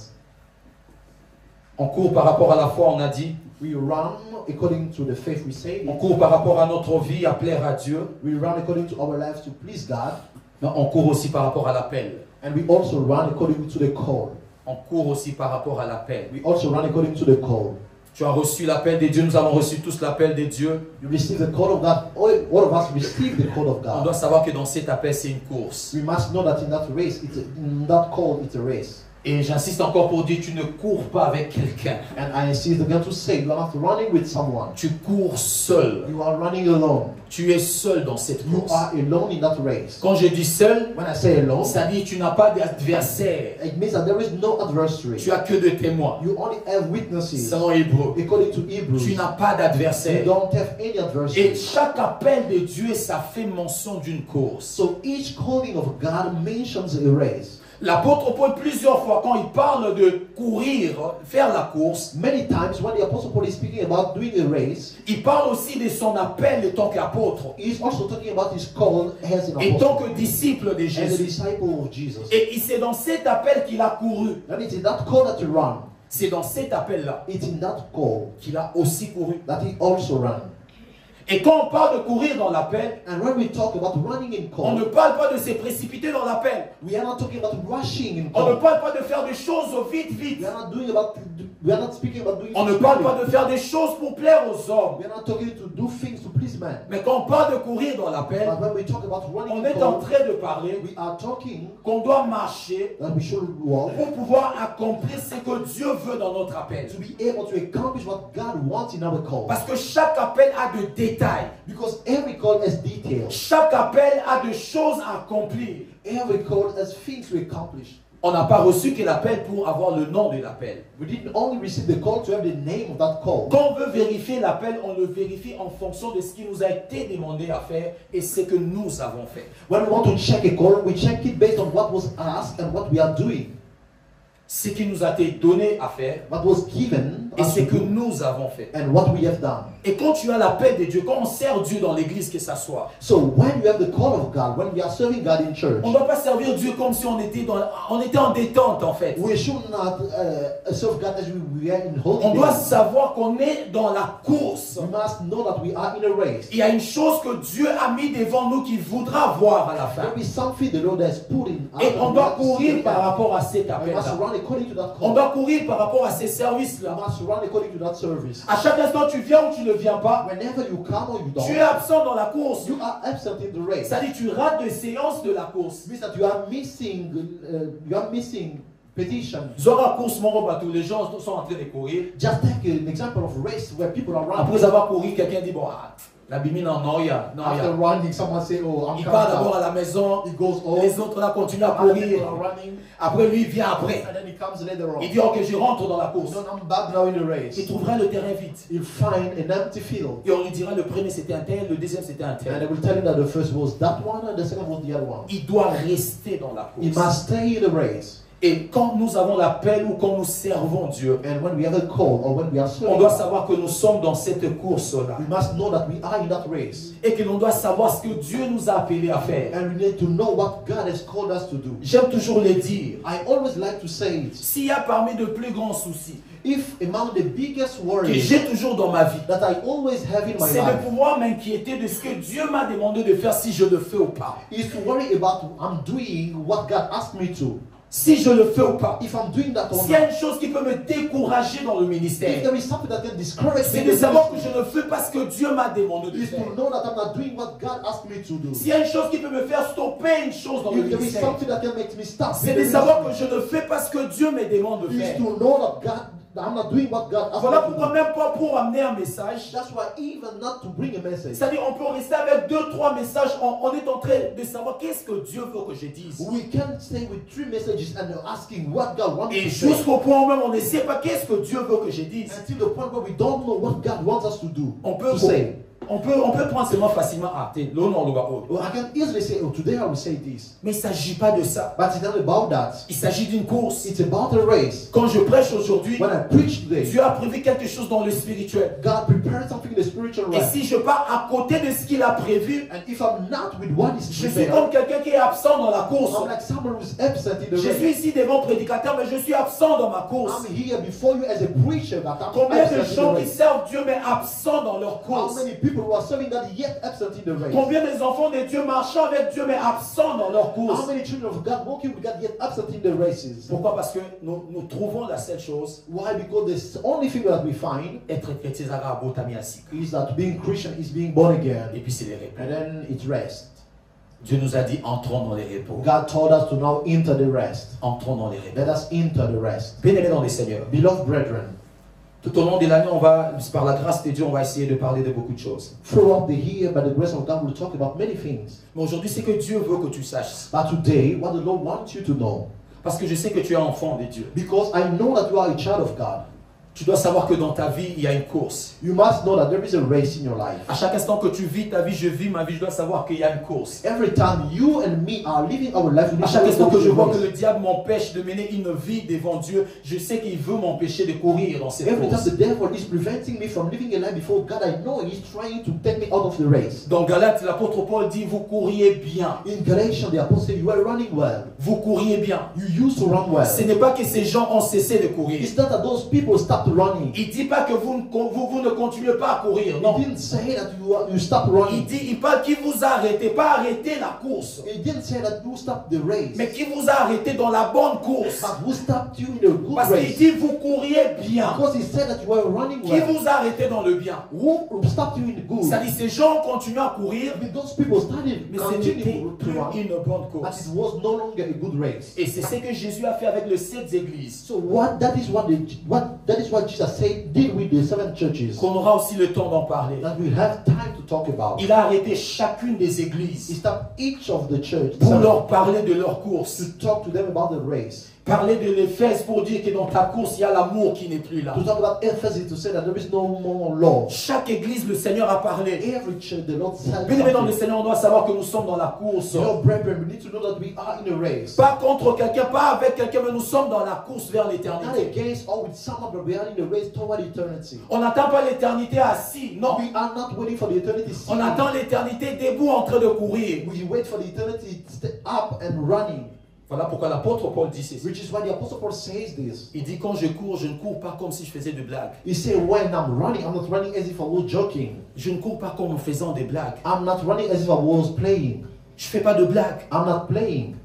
On court par rapport à la foi, on a dit. we run according to the faith we say. On court par rapport à notre vie, à plaire à Dieu. We run according to our lives to please God. Mais on court aussi par rapport à l'appel. And we also run according to the call. On court aussi par rapport à l'appel. We also run according to the call. Tu as reçu l'appel de Dieu, nous avons reçu tous l'appel de Dieu. You receive the call of God. All of us receive the call of On God. doit savoir que dans cet appel, c'est une course. We must know that in that race, in that call, it's a race. Et j'insiste encore pour dire, tu ne cours pas avec quelqu'un. And I insist again to say, you are not running with someone. Tu cours seul. You are running alone. Tu es seul dans cette You course. are alone in that race. Quand je dis seul, When I say alone, ça dit que tu n'as pas d'adversaire. it means that there is no adversary. Tu as que de témoins. You only have witnesses. Selon Hébreu. According to Hebrews, Tu n'as pas you d'adversaire. don't have any Et adversary. chaque appel de Dieu, ça fait mention d'une course. So each calling of God mentions a race. L'apôtre Paul, plusieurs fois, quand il parle de courir, faire la course, Many times when the Apostle Paul is speaking about doing a race, il parle aussi de son appel en tant qu'apôtre, he's also talking about his call as an en tant apostle, que disciple de as a Jésus. disciple of Jesus. Et c'est dans cet appel qu'il a couru. And it's in that call that you run. C'est dans cet appel-là It's in that call qu'il a aussi couru. that he also ran. Et quand on parle de courir dans l'appel, And when we talk about running in on ne call, parle pas de se précipiter dans l'appel. we are not talking about rushing in On ne call. parle pas de faire des choses vite, vite. We are not speaking about doing On ne it parle quickly. pas de faire des choses pour plaire aux hommes. We are not talking to do things to please man. Mais quand on parle de courir dans l'appel, But when we talk about running on in est en call, train de parler we are talking qu'on doit marcher that we should walk pour pouvoir accomplir ce que Dieu veut dans notre appel. to be able to accomplish what God wants in our call. Parce que chaque appel a de détails. Because every call has details. Chaque appel a de choses à accomplir. Every call has things to accomplish. On n'a pas reçu que l'appel pour avoir le nom de l'appel. We didn't only receive the call to have the name of that call. Quand on veut vérifier l'appel, on le vérifie en fonction de ce qui nous a été demandé à faire et ce que nous avons fait. When we want to check a call, we check it based on what was asked and what we are doing. Ce qui nous a été donné à faire What was given et us ce to que do nous avons fait. and what we have done. Et quand tu as l'appel de Dieu, quand on sert Dieu dans l'église, que ça soit, So when you have the call of God, when we are serving God in church, on ne doit pas servir Dieu comme si on était en détente en fait. we should not serve God as we are in On doit holiness. savoir qu'on est dans la course. We must know that we are in a race. Il y a une chose que Dieu a mis devant nous qu'il voudra voir à la fin. There is something the Lord has put in us. Et on doit and we courir must par rapport à cet we must appel-là. run according to that On call. doit courir par rapport à ces We services-là. must run according to that service. À chaque instant, tu viens ou tu ne viens pas, Whenever you come or you tu es don't, absent dans la course. you are absent in the race. C'est-à-dire tu rates des séances de la course. It means that you are missing petition. Zora course mon bateau, les gens sont en train de courir. Just take an example of race where people are running. Après avoir couru, quelqu'un dit bon, la bimine en noya. After running, someone say, "Oh, I'm Il coming part d'abord à out." la maison, He goes home. les autres là continuent à Other people courir. are running, Après lui, il vient après. and then he comes later on. Il dit ok, je rentre dans la course. No, I'm back now in the race. Il trouvera le terrain vide. He'll find an empty field, Et on lui dira le premier c'était un tel, le deuxième c'était un and they tel. will tell him that the first was that one, and the second was the other one. Il doit rester dans la He course. must stay in the race. Et quand nous avons l'appel ou quand nous servons Dieu, And when we have a call or when we are on serving, doit savoir que nous sommes dans cette course-là. we must know that we are in that race, Et que l'on doit savoir ce que Dieu nous a appelés à faire. and we need to know what God has called us to do. J'aime toujours le dire. I always like to say it. S'il y a parmi de plus grands soucis If among the biggest que worries j'ai toujours dans ma vie, that I always have in my c'est de life pouvoir m'inquiéter de ce que Dieu m'a demandé de faire si je le fais ou pas. is to worry about I'm doing what God asked me to. si je le fais ou pas. If I'm doing that or S'il y a not. une chose qui peut me décourager dans le If ministère, there is something that can discourage c'est me, de in the savoir que ministry, je ne fais pas ce que Dieu m'a demandé de is faire. to know that I'm not doing what God asked me to do. S'il y a une chose qui peut me faire stopper une chose dans le If there is ministère, something that can make me stop, c'est de savoir que je ne fais pas ce que Dieu me demande de is faire. to know that I'm not doing what God asked Voilà me to pourquoi do. même pas pour amener un message, That's why even not to bring a message, c'est-à-dire on peut rester avec 2-3 messages, on est en train de savoir qu'est-ce que Dieu veut que je dise. we can't stay with 3 messages and you're asking what God wants Et to say. jusqu'au point où même on ne sait pas qu'est-ce que Dieu veut que je dise. Until the point where we don't know what God wants us to do. On peut, To say. on peut prendre seulement facilement l'eau non, l'eau. Well, I can easily say, oh, today I will say this. Mais il ne s'agit pas de ça. But it's not about that. Il s'agit d'une course. It's about a race. Quand je prêche aujourd'hui, When I preach today, Dieu a prévu quelque chose dans le spirituel. God prepared something in the spiritual Et realm. si je pars à côté de ce qu'il a prévu, And if I'm not with what is je suis prepared, comme quelqu'un qui est absent dans la course. I'm like someone who's absent in the Je suis race. ici devant prédicateur, mais je suis absent dans ma course. I'm here before you as a preacher, but I'm Combien de absent gens in the qui race. servent Dieu mais absents dans leur How course? many people who are serving God yet absent in the race? Combien des enfants de Dieu marchant avec Dieu mais absents dans leur How course? many children of God walking with God yet absent in the races? Pourquoi? Parce que nous trouvons la seule chose, Why? Because the only thing that we find être chrétien, is that being Christian is being born again. et puis c'est les repos. And then it rests. Dieu nous a dit entrons dans les repos. God told us to now enter the rest. Entrons dans les repos. Let us enter the rest. Bien-aimés dans les Seigneurs, Beloved brethren, tout au long de l'année, par la grâce de Dieu, on va essayer de parler de beaucoup de choses. throughout the year, by the grace of God, we'll talk about many things. Mais aujourd'hui, c'est que Dieu veut que tu saches. But today, what the Lord wants you to know, Parce que je sais que tu es enfant de Dieu. because I know that you are a child of God, Tu dois savoir que dans ta vie, il y a une course. you must know that there is a race in your life. À chaque instant que tu vis ta vie, je vis ma vie, je dois savoir qu'il y a une course. Every time you and me are living our life, we À need chaque to instant know que je the vois que race. le diable m'empêche de mener une vie devant Dieu, je sais qu'il veut m'empêcher de courir dans cette Every time course. the devil is preventing me from living a life before God, I know he's trying to take me out of the race. Dans Galates, l'apôtre Paul dit, vous couriez bien. In Galatians, the apostle said, you are running well. Vous couriez bien. You used to run well. Ce n'est pas que ces gens ont cessé de courir. It's not that those people stopped running. Il ne dit pas que vous ne continuez pas à courir. Non. He didn't say that you stopped Il running. dit, il parle qui vous a arrêté, pas arrêté la course, He didn't say that you stopped the race. mais qui vous a arrêté dans la bonne course. But who stopped you in a good Parce qu'il race? dit, vous couriez bien. Because he said that you were running Qui well. vous a arrêté dans le bien? Who stopped you in the good? C'est-à-dire, ces gens ont continué à courir, I mean, those people started mais ce n'était continuing to plus run, une bonne but course. it was no longer a good race. Et c'est ce que Jésus a fait avec les 7 églises. So that is what Jesus said did with the 7 churches. Qu'on aura aussi le temps d'en parler. That we have time to talk about. Il a arrêté chacune des He églises stopped each of the church pour leur parler de leur course. to talk to them about the race. Parler de l'Éphèse pour dire que dans ta course, il y a l'amour qui n'est plus là. To talk about Ephesus, to say that there is no more law. Chaque église, le Seigneur a parlé. Every church, the Lord said Bien-aimés dans le something. Seigneur, on doit savoir que nous sommes dans la course. Your brethren, we need to know that we are in a race. Pas contre quelqu'un, pas avec quelqu'un, mais nous sommes dans la course vers Not l'éternité. against or with someone, but we are in a race toward eternity. On n'attend pas l'éternité assis, non. We are not waiting for the eternity. On attend l'éternité debout en train de courir. We wait for the eternity to stay up and running. Voilà pourquoi l'apôtre Paul dit ceci. Which is why the Apostle Paul says this. Il dit quand je cours, je ne cours pas comme si je faisais de blagues. He said, when I'm running, I'm not running as if I was joking. Je ne cours pas comme en faisant des blagues. I'm not running as if I was playing. Je ne fais pas de blagues. I'm not playing.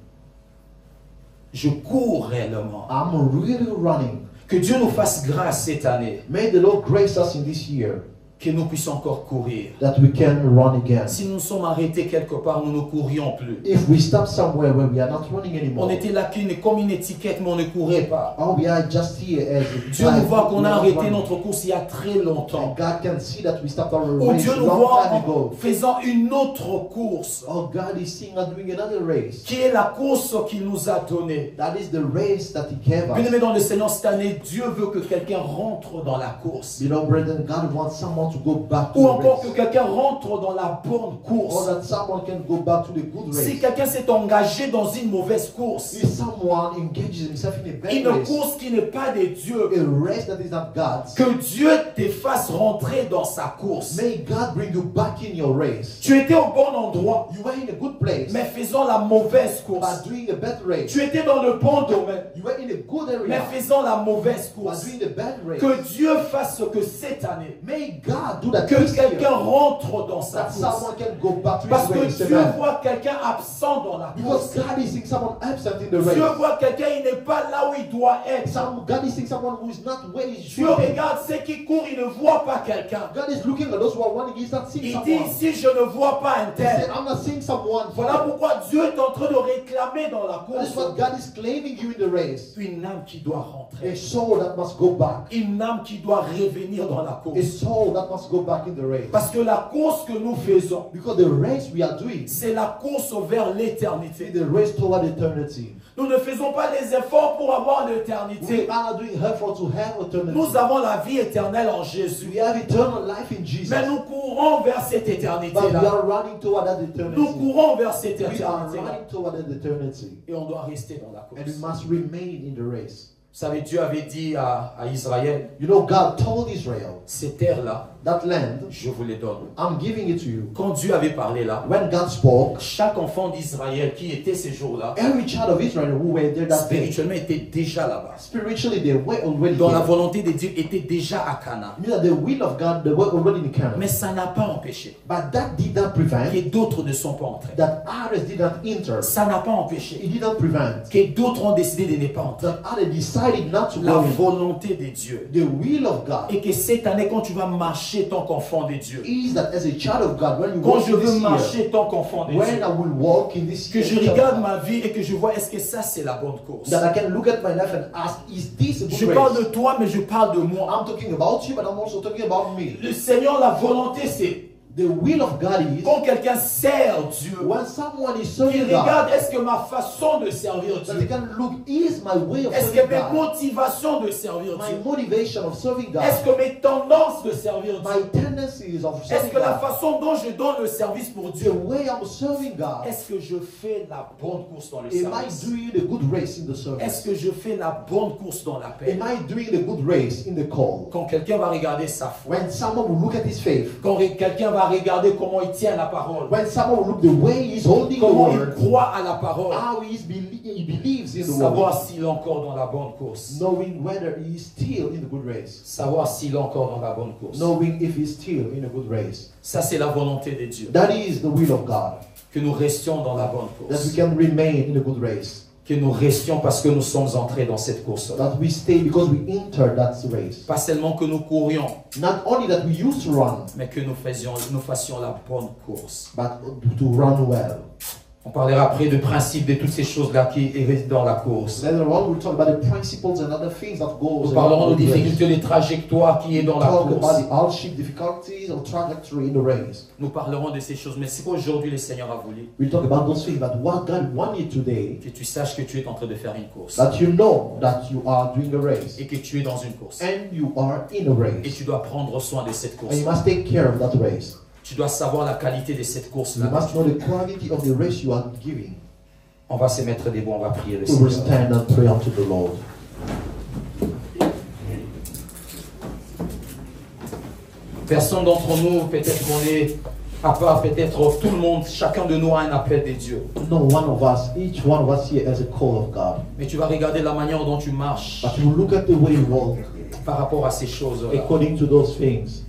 Je cours réellement. I'm really running. Que Dieu nous fasse grâce cette année. May the Lord grace us in this year Que nous puissions encore courir. that we can run again. Si nous sommes arrêtés quelque part, nous ne courions plus. If we stop somewhere where we are not running On anymore, était là comme une étiquette, mais on ne courait pas. oh, we are just here as a Dieu nous voit qu'on a we are arrêté running. notre course il y a très longtemps. And God can see that we stopped our Oh, race Dieu a nous long voit time en ago. faisant une autre course, Oh, God is seeing us doing another race. qui est la course qu'il nous a donnée. That is the race that He gave us. Bien-aimés dans le Seigneur, cette année, Dieu veut que quelqu'un rentre dans la course. Beloved brethren, God wants someone to go back to Ou the encore que race. quelqu'un rentre dans la bonne Or course. that someone can go back to the good Si race. quelqu'un s'est engagé dans une mauvaise course, If someone engages himself in a bad une race, course qui n'est pas de Dieu, a race that is not God's, que Dieu te fasse rentrer dans sa course. may God bring you back in your race. Tu étais au bon endroit, You were in a good place, mais faisant la mauvaise but course. doing a bad race. Tu étais dans le bon domaine, You were in a good mais area, faisant la mauvaise but course. doing a bad race. Que Dieu fasse que cette année, May God God do that que this year, quelqu'un rentre dans sa that course. someone can go back to Parce his que ways. Dieu Amen. voit quelqu'un absent dans la Because course. God is seeing someone absent in the race. Dieu voit quelqu'un, il n'est pas là où il doit être. God is seeing someone who is not where he Dieu should be. regarde ceux qui courent, il ne voit pas quelqu'un. God is looking at those who are running. He's not seeing Il dit someone. ici, je ne vois pas un He said, tel. I'm not seeing someone. Voilà pourquoi Dieu est en train de réclamer dans la That is course what God is claiming you in the race. une âme qui doit rentrer. A soul that must go back. Une âme qui doit revenir dans la A course. soul that must go back in the race. Parce que la course que nous faisons, Because the race we are doing c'est la course vers is l'éternité. the race toward eternity. Nous ne faisons pas les efforts pour avoir We l'éternité. are not doing effort to have eternity. Nous avons la vie éternelle en Jésus. We have eternal life in Jesus. Mais nous courons vers cette But we éternité-là. are running toward that Nous eternity. courons vers cette We are éternité-là. running toward that eternity. Et on doit rester dans la And we course. must remain in the race. Vous savez, Dieu avait dit à Israël, You know, God told Israel, ces terres-là, that land, je vous les donne. I'm giving it to you. Quand Dieu avait parlé là, When God spoke, chaque enfant d'Israël qui était ces jours-là, every child of Israel who were there that day, spirituellement était déjà là-bas. spiritually they were already Dans la there. volonté de Dieu était déjà à Cana. Meaning that the will of God, they were already in Canaan. Mais ça n'a pas empêché But that did not prevent que d'autres ne sont pas entrés. that others did not enter. Ça n'a pas empêché It did not prevent que d'autres ont décidé de ne pas entrer. that others decided not to La go in. volonté de Dieu. The will of God Et que cette année, quand tu vas marcher tant qu'enfant de Dieu, is that as a child of God, when you quand walk je in veux this year, marcher tant qu'enfant de when Dieu, I will walk in this que year, je regarde ma vie et que je vois est-ce que ça c'est la bonne course. that I can look at my life and ask, is this a Je good parle race? de toi, mais je parle de moi. I'm talking about you, but I'm also talking about me. Le Seigneur, la volonté, c'est The will of God is quand quelqu'un sert Dieu, when someone is qu'il serving God, regarde est-ce que ma façon de servir that they Dieu, can look, is my way of est-ce que serving mes God, motivations de servir my Dieu, motivation of serving God, est-ce que mes tendances de servir my Dieu, tendencies of est-ce serving que la God, façon dont je donne le service pour the Dieu, way I'm serving God, est-ce que je fais la bonne course dans le am I service? doing the good race in the Est-ce service? que je fais la bonne course dans la paix? Am I doing the good race in the call? Quand quelqu'un va regarder sa foi, When someone will look at his faith, quand quelqu'un va regarder comment il tient la parole, when someone will look the way he's holding the comment il word, croit à la parole, how he believes in the savoir word, s'il est encore dans la bonne course, knowing whether he is still in the good race, savoir s'il est encore dans la bonne course. knowing if he's still in a good race. Ça, c'est la volonté de Dieu. That is the will of God, Que nous restions dans la bonne that we course. can remain in a good race, Que nous restions parce que nous sommes entrés dans cette course-là. that we stay because we entered that race. Pas seulement que nous courions, Not only that we used to run, mais que nous fassions la bonne course. but to run well. On parlera après de principes, de toutes ces choses-là qui restent dans la course. Later on, we'll talk about the principles and other things that goes Nous parlerons along des the race. difficultés, des trajectoires qui est dans la Talk about course. the hardship, difficulties, or trajectory in the race. Nous parlerons de ces choses, mais c'est qu'aujourd'hui le Seigneur a voulu We'll talk about those things. But what God wanted today, que tu saches que tu es en train de faire une course that you know that you are doing a race, et que tu es dans une course and you are in a et race, tu dois prendre soin de cette and course. you must take care of that race. Tu dois savoir la qualité de cette You course-là. must know the quality of the race you are giving. On va se mettre debout, on va prier le We will Seigneur. stand and pray unto the Lord. Personne d'entre nous, peut-être qu'on est, à part peut-être tout le monde, chacun de nous a un appel de Dieu. No one of us, each one of us here has a call of God. Mais tu vas regarder la manière dont tu marches But you look at the way you walk par rapport à ces choses-là. according to those things.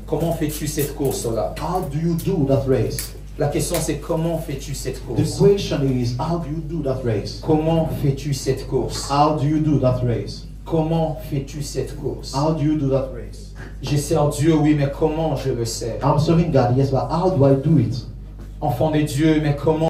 Comment fais-tu cette course-là? How do you do that race? La question c'est comment fais-tu cette The course? question is, how do you do that race? Comment fais-tu cette course? How do you do that race? Comment fais-tu cette course? How do you do that race? Je sers Dieu, oui, mais comment je le sers? I'm serving God, yes, but how do I do it? Enfant de Dieu, mais comment